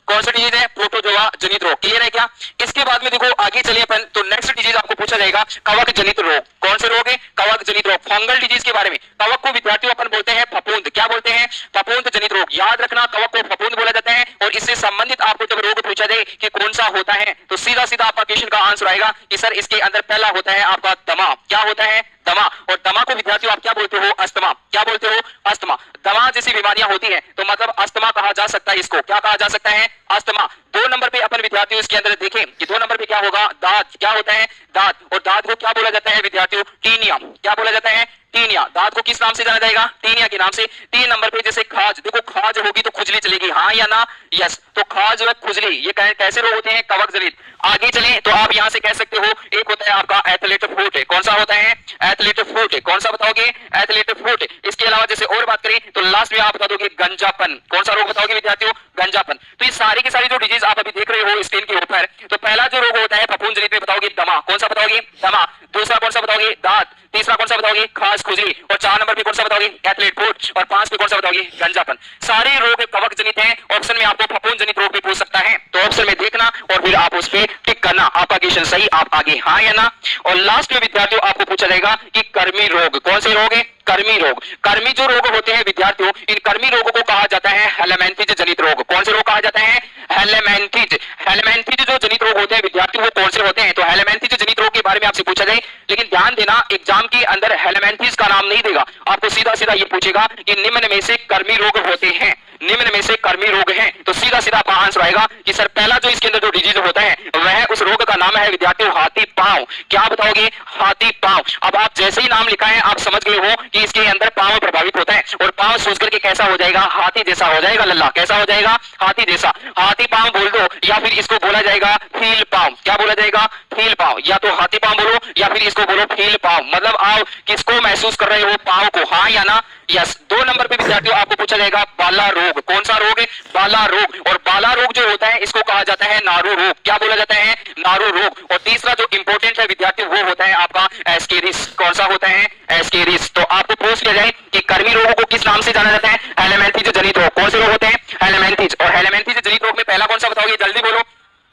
कौन सा डिजीज है? प्रोटोजोआ जनित रोग। क्लियर है क्या? इसके बाद में देखो आगे चलिए अपन, तो नेक्स्ट डिजीज आपको पूछा जाएगा कवक जनित रोग। कौन से रोग है? कवक जनित रोग। फंगल डिजीज के बारे में। कवक को विद्यार्थियों अपन बोलते हैं फफूंद। क्या बोलते हैं? फफूंद जनित रोग। याद रखना, कवक को फफूंद बोला जाता है। और इससे संबंधित आपको जब रोग पूछा जाए कि कौन सा होता है, तो सीधा सीधा आपका क्वेश्चन का आंसर आएगा कि सर इसके अंदर पहला होता है आपका दमा। क्या होता है? दमा। और दमा को विद्यार्थियों आप क्या बोलते हो? अस्थमा। क्या बोलते हो? अस्थमा। दमा जैसी बीमारियां होती हैं तो मतलब अस्थमा कहा जा सकता है इसको। क्या कहा जा सकता है? अस्थमा। 2 नंबर पे अपन विद्यार्थियों इसके अंदर देखें कि 2 नंबर पे क्या होगा? दांत। क्या होता है? दांत। और दांत को क्या बोला जाता है विद्यार्थियों? टीनिया। क्या बोला जाता है? टीनिया। दांत को किस नाम से जाना जाएगा? टीनिया के नाम से। 3 नंबर पे जैसे खाज, देखो खाज होगी तो खुजली चलेगी। हाँ या ना? यस। तो खाज और खुजली ये कैसे रोग होते हैं? कवक जनित। आगे चलें तो आप यहां से कह सकते हो एक होता है आपका एथलेट फुट। कौन सा होता है? Athlete foot. कौन सा बताओगे? Athlete foot. इसके अलावा जैसे और बात करें तो लास्ट में आप बता दोगे गंजापन। कौन सा रोग बताओगे विद्यार्थियों? गंजापन। तो ये सारी की सारी जो डिजीज आप अभी देख रहे हो स्क्रीन के ऊपर, तो पहला जो रोग होता है फफूंद जनित में बताओगे दमा। कौन सा बताओगे? दमा। दूसरा कौन सा बताओगे? दांत। तीसरा कौन सा बताओगे? खाज खुजली। और 4 नंबर पे कौन सा बताओगे? Athlete foot. और 5 पे कौन सा बताओगे? गंजापन। सारे रोग कवक जनित हैं। ऑप्शन में आपको फफूंद जनित रोग भी पूछ सकता है, तो ऑप्शन में देखना और फिर आप उस पे टिक करना। आपका क्वेश्चन सही, आप आगे। हाँ या ना? और लास्ट में विद्यार्थियों आपको पूछा जाएगा कि कर्मी रोग। कौन से रोग है? कर्मी रोग। कर्मी जो रोग होते हैं विद्यार्थियों, इन कर्मी रोगों को कहा जाता है हेलमेंथिज जनित रोग। कौन से रोग कहा जाता है? हेलमेंथिज। हेलमेंथिज जो जनित रोग होते हैं विद्यार्थियों वो कौन से होते हैं? तो हेलमेंथिज जनित रोग के बारे में आपसे पूछा जाए, लेकिन ध्यान देना एग्जाम के अंदर हेलमेंथिज का नाम नहीं देगा, आपको सीधा सीधा ये पूछेगा कि निम्न में से कर्मी रोग होते हैं। निम्न में से कर्मी रोग हैं, तो सीधा सीधा आपका आंसर आएगा कि सर पहला जो इसके अंदर जो डिजीज होता है वह उस रोग का नाम है विद्यार्थियों हाथी पांव। क्या बताओगे? हाथी पांव। अब आप जैसे ही नाम लिखा है आप समझ गए हो कि इसके अंदर पांव प्रभावित होता है, और पांव सोच करके कैसा हो जाएगा? हाथी जैसा हो जाएगा। लल्ला कैसा हो जाएगा? हाथी जैसा। हाथी पांव बोल दो, या फिर इसको बोला जाएगा फील पांव। क्या बोला जाएगा? फील पांव। या तो हाथी पांव बोलो या फिर इसको बोलो फील पांव। मतलब आप किसको महसूस कर रहे हो? पांव को। हाँ या ना? यस। 2 नंबर पे विद्यार्थियों आपको पूछा जाएगा बाला रोग। कौन सा रोग है? बाला रोग। और बाला रोग जो होता है इसको कहा जाता है नारू रोग। क्या बोला जाता है? नारू रोग। और तीसरा जो इंपॉर्टेंट है विद्यार्थियों वो होता है आपका एस्केरिस। कौन सा होता है? एस्केरिस। तो आपको पूछ लिया जाए कि कर्मी रोगों को किस नाम से जाना जाता है? हेलमेंथिज जनित रोग। कौन से रोग होते हैं? हेलमेंथिज। और हेलमेंथिज जनित रोग में पहला कौन सा बताओगे? जल्दी बोलो।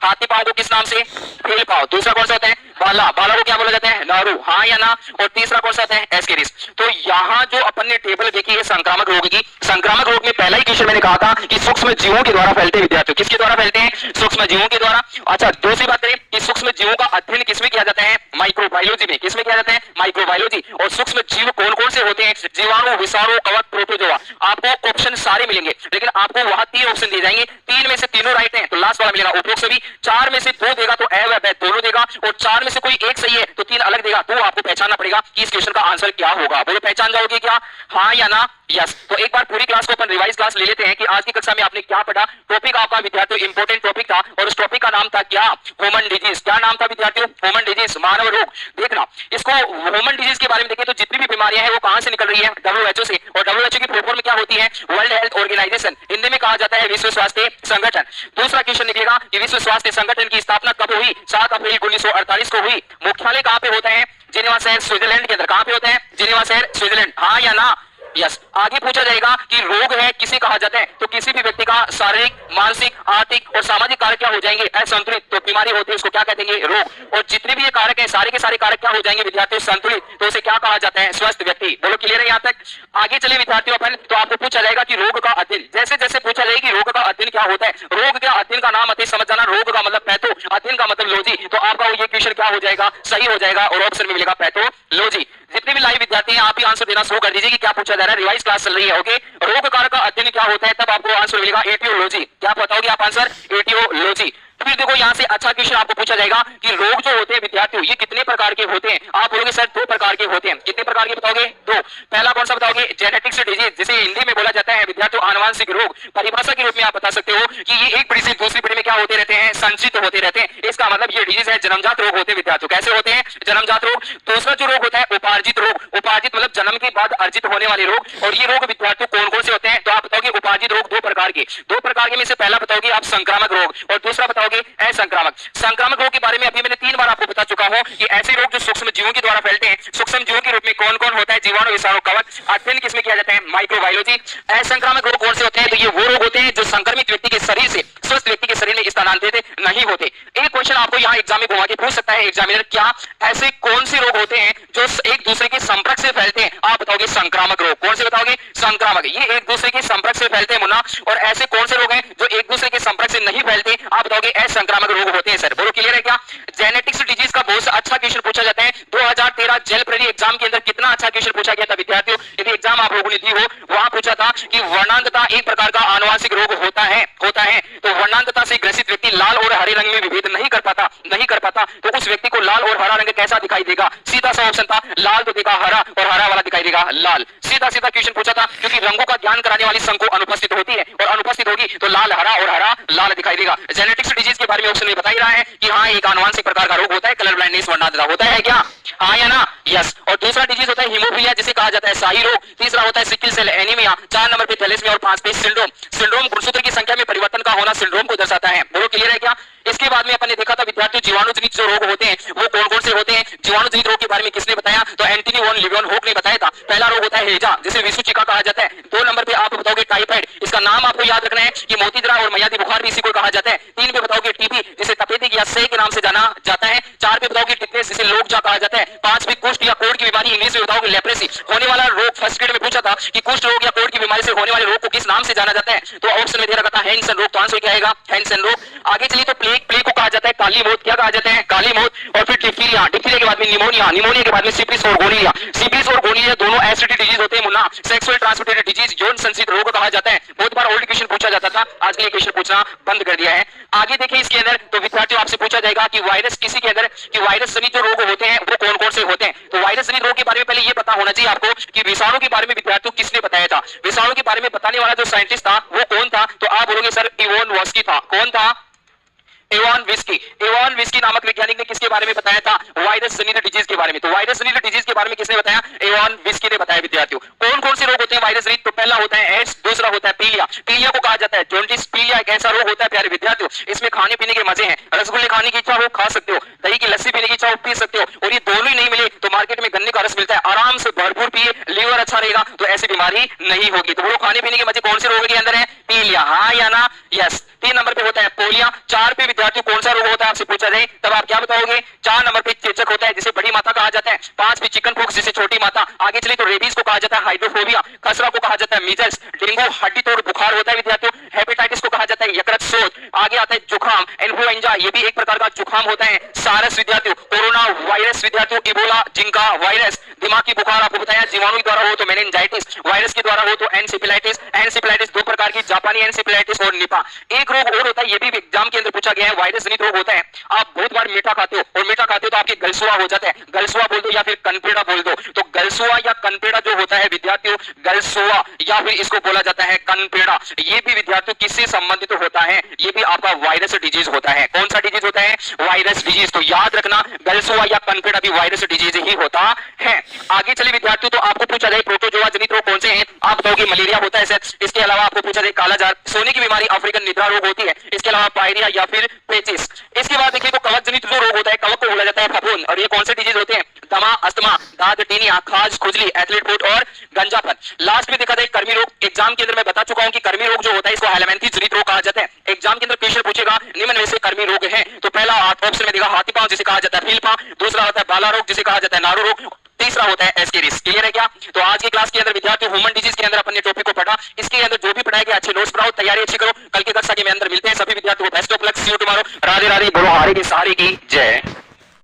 हाथी पांव को किस नाम से? फील पांव। दूसरा कौन सा होता है? बाला। बाला को क्या बोला जाता है? नारू। हाँ या ना? और तीसरा कौन सा होता है? एस्केरिस। तो यहाँ जो अपन ने टेबल देखी है संक्रामक रोग की, संक्रामक रोग में पहला ही क्वेश्चन मैंने कहा था कि सूक्ष्म जीवों के द्वारा फैलते हैं विद्यार्थियों। किसके द्वारा फैलते हैं? सूक्ष्म जीवों के द्वारा। अच्छा, दूसरी बात करें कि सूक्ष्म जीवों का अध्ययन किसमें किया जाता है? माइक्रोबायोलॉजी में। किसमें किया जाता है? माइक्रोबायोलॉजी। और सूक्ष्म जीव कौन कौन से होते हैं? जीवाणु, विषाणु, कवक, प्रोटोजोआ। आपको ऑप्शन सारे मिलेंगे, लेकिन आपको वहां 3 ऑप्शन दिए जाएंगे, 3 में से तीनों राइट है तो लास्ट वाला मिलेगा उपरोक्त सभी। 4 में से 2 देगा तो ए व ब दोनों देगा, और 4 में से कोई एक सही है तो 3 अलग देगा। तो आपको पहचानना पड़ेगा कि इस क्वेश्चन का आंसर क्या होगा। बोलो, पहचान जाओगे क्या? हाँ या ना? यस। तो एक बार पूरी क्लास को अपन रिवाइज क्लास ले लेते हैं कि आज की कक्षा में आपने क्या पढ़ा। टॉपिक आपका विद्यार्थियों इंपॉर्टेंट टॉपिक था, और उस टॉपिक का नाम था क्या? Human disease. क्या नाम था विद्यार्थियों? ह्यूमन डिजीज, मानव रोग। देखना, इसको ह्यूमन डिजीज के बारे में देखें तो जितनी भी बीमारियां हैं वो कहां से निकल रही है? WHO से। और WHO की फुल फॉर्म क्या होती है? World health organisation. हिंदी में कहा जाता है विश्व स्वास्थ्य संगठन। दूसरा क्वेश्चन निकलेगा कि विश्व स्वास्थ्य संगठन की स्थापना कब हुई? 7 अप्रैल 1948 को हुई। मुख्यालय कहां पे होता है? जिनेवा शहर, स्विट्जरलैंड के अंदर। कहां पे होता है? जिनेवा शहर, स्विट्जरलैंड। हाँ या ना? यस। आगे पूछा जाएगा कि रोग है किसे कहा जाता है? तो किसी भी व्यक्ति का शारीरिक, मानसिक, आर्थिक और सामाजिक कारक क्या हो जाएंगे? असंतुलित। तो बीमारी होती है उसको क्या कहते हैं? रोग। और जितने भी ये कारक है सारे के सारे कारक क्या हो जाएंगे विद्यार्थियों? संतुलित। तो उसे क्या कहा जाता है? स्वस्थ व्यक्ति। बोलो, क्लियर है यहाँ तक? आगे चले विद्यार्थियों अपन, तो आपको पूछा जाएगा कि रोग का अध्ययन, जैसे जैसे पूछा जाएगा कि रोग का अध्ययन क्या होता है, रोग का अध्ययन का नाम अति समझ जाना। रोग का मतलब पैथो, अध्ययन का मतलब लॉजी। तो आपका ये क्वेश्चन क्या हो जाएगा? सही हो जाएगा, और ऑप्शन में मिलेगा पैथोलॉजी। जितने भी लाइव विद्यार्थी हैं आप ही आंसर देना शुरू कर दीजिए कि क्या पूछा जा रहा है। रिवाइज क्लास चल रही है। ओके, रोग कारक का अध्ययन क्या होता है, तब आपको आंसर मिलेगा एटियोलॉजी। क्या बताओगे आप आंसर? एटियोलॉजी। फिर देखो यहाँ से अच्छा क्वेश्चन आपको पूछा जाएगा कि रोग जो होते हैं विद्यार्थियों ये कितने प्रकार के होते हैं? आप बोलोगे सर 2 प्रकार के होते हैं। कितने प्रकार के बताओगे? 2। पहला कौन सा बताओगे? जेनेटिक्स डिजीज, जिसे हिंदी में बोला जाता है विद्यार्थियों आनुवांशिक रोग। परिभाषा के रूप में आप बता सकते हो कि ये एक पीढ़ी से दूसरी पीढ़ी में क्या होते रहते हैं? संचित होते रहते हैं। इसका मतलब ये डिजीज है जन्मजात रोग होते हैं विद्यार्थियों। कैसे होते हैं? जन्मजात रोग। दूसरा जो रोग होता है उपार्जित रोग। उपार्जित मतलब जन्म के बाद अर्जित होने वाले रोग। और ये रोग विद्यार्थियों कौन कौन से होते हैं? तो आप बताओगे उपार्जित रोग 2 प्रकार के। 2 प्रकार के में से पहला बताओगे आप संक्रामक रोग, और दूसरा बताओगे असंक्रामक। संक्रामक रोग के बारे में अभी मैंने 3 बार आपको बता चुका हूं कि ऐसे रोग जो सूक्ष्म जीवों के द्वारा फैलते हैं। सूक्ष्म जीवों के रूप में कौन कौन होता है? जीवाणु, विषाणु, कवक। अध्ययन किसमें किया जाता है? माइक्रोबायोलॉजी। असंक्रामक रोग कौन से होते हैं? तो ये वो रोग होते हैं जो संक्रमित व्यक्ति के शरीर से स्वस्थ व्यक्ति के शरीर में स्थानांतरित नहीं होते। एक क्वेश्चन आपको यहाँ एग्जाम में घुमा के पूछ सकता है एग्जामिनर, क्या ऐसे कौन से रोग होते हैं जो एक दूसरे के संपर्क से फैलते हैं? आप बताओगे संक्रामक रोग। कौन से बताओगे? संक्रामक। ये एक दूसरे के संपर्क से फैलते हैं मुन्ना। और ऐसे कौन से रोग हैं जो एक दूसरे के संपर्क से नहीं फैलते? आप बताओगे असंक्रामक रोग होते हैं सर। बोलो, क्लियर है क्या? जेनेटिक्स डिजीज का बहुत अच्छा क्वेश्चन पूछा जाता है। 2013 जेल प्रेरी एग्जाम के अंदर कितना अच्छा क्वेश्चन पूछा गया था विद्यार्थियों, यदि एग्जाम आप लोगों ने दी हो। वहां पूछा था कि वर्णांतता एक प्रकार का आनुवांशिक रोग होता है। तो वर्णांतता से ग्रसित व्यक्ति लाल और हरे रंग में विभेद नहीं कर पाता, तो उस व्यक्ति को लाल और हरा रंग कैसा दिखाई देगा? सीधा सा ऑप्शन था, लाल तो देखा हरा, और हरा वाला दिखाई देगा लाल। सीधा सीधा क्वेश्चन पूछा था, क्योंकि रंगों का ज्ञान कराने वाली संको अनुपस्थित होती है, और अनुपस्थित होगी तो लाल हरा और हरा लाल दिखाई देगा। जेनेटिक्स डिजीज के बारे में ऑप्शन में बता ही रहा है कि हाँ एक आनुवांशिक प्रकार का रोग होता है, कलर ब्लाइंडनेस वर्णांतता होता है क्या? हाँ या ना? यस। और दूसरा डिजीज होता है हीमोफीलिया, जिसे कहा जाता है शाही रोग। तीसरा होता है सिकल सेल एनीमिया। 4 नंबर पे थैलेसीमिया, और 5 पे सिंड्रोम। सिंड्रोम गुणसूत्र की संख्या में परिवर्तन का होना सिंड्रोम को दर्शाता है। बोलो, क्लियर है क्या? इसके बाद में अपन ने देखा था विद्यार्थियों जीवाणु जनित जो रोग होते हैं वो कौन कौन से होते हैं? जीवाणु जनित रोग के बारे में किसने बताया? तो एंटनी वॉन लीवेनहॉक ने बताया था। पहला रोग होता है हैजा, जिसे विसुचिका कहा जाता है। 2 नंबर पे आप बताओगे टाइफाइड। इसका नाम आपको याद रखना है कि मोतीजरा और मयादी बुखार भी इसी को कहा जाता है। 3 पे बताओगे टीबी, जिसे तपेदिक या सही के नाम से जाना जाता है। 4 पे बताओगे टिटनेस, जिसे लोकजा कहा जाता है। 5 पे कुष्ठ या कोढ़ की बीमारी, इंग्लिश में बताओगे लेप्रेसी। होने वाला रोग फर्स्ट ग्रेड में पूछा था कि कुष्ठ रोग या कोढ़ की बीमारी से होने वाले रोग को किस नाम से जाना जाता है? तो ऑप्शन में दे रखा था हैंसन रोग। तो आंसर क्या आएगा? हैंसन रोग। आगे चलिए, तो प्लेग को कहा जाता है काली मौत। क्या कहा जाता है? काली मौत। और फिर डिप्थीरिया, डिप्थीरिया के बाद में निमोनिया, निमोनिया के बाद में सिफिलिस और गोनोरिया। सिफिलिस और गोनोरिया दोनों एसिडिटी डिजीज होते हैं मुन्ना। सेक्सुअल ट्रांसमिटेड डिजीज, यौन संचित रोग कहा जाता है। बहुत बार ओल्ड क्वेश्चन पूछा जाता था, आज के लिए क्वेश्चन पूछना बंद कर दिया है। आगे देखिए इसके अंदर, तो विद्यार्थियों आपसे पूछा जाएगा कि वायरस किसी के अंदर, कि वायरस जनित जो रोग होते हैं वो कौन कौन से होते हैं? तो वायरस जनित रोग के बारे में पहले ये पता होना चाहिए आपको कि विषाणु के बारे में विद्यार्थियों किसने बताया था। विषाणु के बारे में बताने वाला जो साइंटिस्ट था वो कौन था? तो आप बोलोगे सर इवान वॉस्की था। कौन था? Ivan whisky. इवान विस्की नामक वैज्ञानिक ने किसके बारे में बताया था? वायरस जनित डिजीज के बारे में। तो वायरस जनित डिजीज के बारे में किसने बताया? इवान विस्की ने बताया विद्यार्थियों। कौन कौन से रोग होते हैं वायरस जनित? तो पहला होता है एड्स, दूसरा होता है पीलिया। पीलिया को कहा जाता है जॉन्डिस। पीलिया एक ऐसा रोग होता है प्यारे विद्यार्थियों, इसमें खाने पीने के मजे हैं। रसगुल्ले खाने की इच्छा हो खा सकते हो, दही की लस्सी पीने की इच्छा हो पी सकते हो, और ये दोनों ही नहीं मिले तो मार्केट में गन्ने का रस मिलता है, आराम से भरपूर पिए, लीवर अच्छा रहेगा, तो ऐसी बीमारी नहीं होगी। तो वो खाने पीने के मजे कौन से रोग के अंदर है? पीलिया। हाँ या ना? यस। 3 नंबर पे होता है पोलिया। 4 पे विद्यार्थियों कौन सा रोग होता है आपसे पूछा जाए तब आप क्या बताओगे? 4 नंबर पे चेचक होता है जिसे बड़ी माता कहा जाता है। 5 पे चिकन पॉक्स जिसे छोटी माता। आगे चलिए तो रेबीज को कहा जाता है हाइड्रोफोबिया, खसरा को कहा जाता है मीजल्स, डेंगू हड्डी तोड़ बुखार होता है विद्यार्थियों, हेपेटाइटिस को कहा जाता है यकृत शोथ। आगे आता है जुकाम, इन्फ्लुएंजा, ये भी एक प्रकार का जुकाम होता है। सारस विद्यार्थियों, कोरोना वायरस विद्यार्थियों, इबोला, जिंका वायरस, दिमागी बुखार आपको बताया जीवाणु द्वारा हो तो मेनिंजाइटिस, वायरस के द्वारा हो तो एनसेफेलाइटिस। एनसेफेलाइटिस दो प्रकार की, जापानी एनसेफेलाइटिस और निपा। एक रोग और होता है, ये भी एग्जाम के अंदर पूछा गया है, वायरस जनित रोग होता है। आप बहुत बार मीठा खाते हो और मीठा खाते हो तो आपके गलसुआ हो जाता है। गलसुआ बोल दो या फिर कनपेड़ा बोल दो। तो गलसुआ या कनपेड़ा जो होता है विद्यार्थियों, गलसुआ या फिर इसको बोला जाता है कनपेड़ा, ये भी विद्यार्थियों किससे संबंधित होता है? ये भी आपका वायरस डिजीज होता है। कौन सा डिजीज होता है? Virus disease. तो याद रखना गलसुआ या कनपेड़ा भी वायरस डिजीज ही होता है। आगे चलिए विद्यार्थियों, तो आपको पूछा जाए प्रोटोजोआ जनित रोग कौन से हैं? आप कहोगे मलेरिया होता है सर। इसके अलावा आपको पूछा जाए कालाजार, सोने की बीमारी, अफ्रीकन निद्रा रोग होती है। इसके अलावा पायरिया या फिर पेचिस। इसके बाद देखिए तो कवक जनित जो रोग होता है, कवक को बोला जाता है फफूंद। और ये कौन से डिजीज होते हैं? दमा, अस्थमा, दाद, टीनिया, खाज, खुजली, एथलीट फुट और गंजापन। लास्ट में देखा जाए कर्मी रोग। एग्जाम के अंदर मैं बता चुका हूं कि कर्मी रोग जो होता है इसको हेलमेंथी जनित रोग कहा जाता है। एग्जाम के अंदर क्वेश्चन पूछेगा निम्न में से कर्मी रोग है, तो पहला ऑप्शन में देखा हाथी पांव जिसे कहा जाता है फीलपा, दूसरा होता है बाला रोग जिसे कहा जाता है नारू रोग, तीसरा होता है एस्केरिस। क्लियर है क्या? तो आज की क्लास के अंदर विद्यार्थी ह्यूमन डिजीज के अंदर अपन ने टॉपिक को पढ़ा। इसके अंदर जो भी पढ़ाया गया अच्छे नोट्स बनाओ, तैयारी अच्छी करो। कल की कक्षा के अंदर मिलते हैं। सभी विद्यार्थियों को best of luck, see you tomorrow. Radhe Radhe, बोलो हारे के सहारे की जय।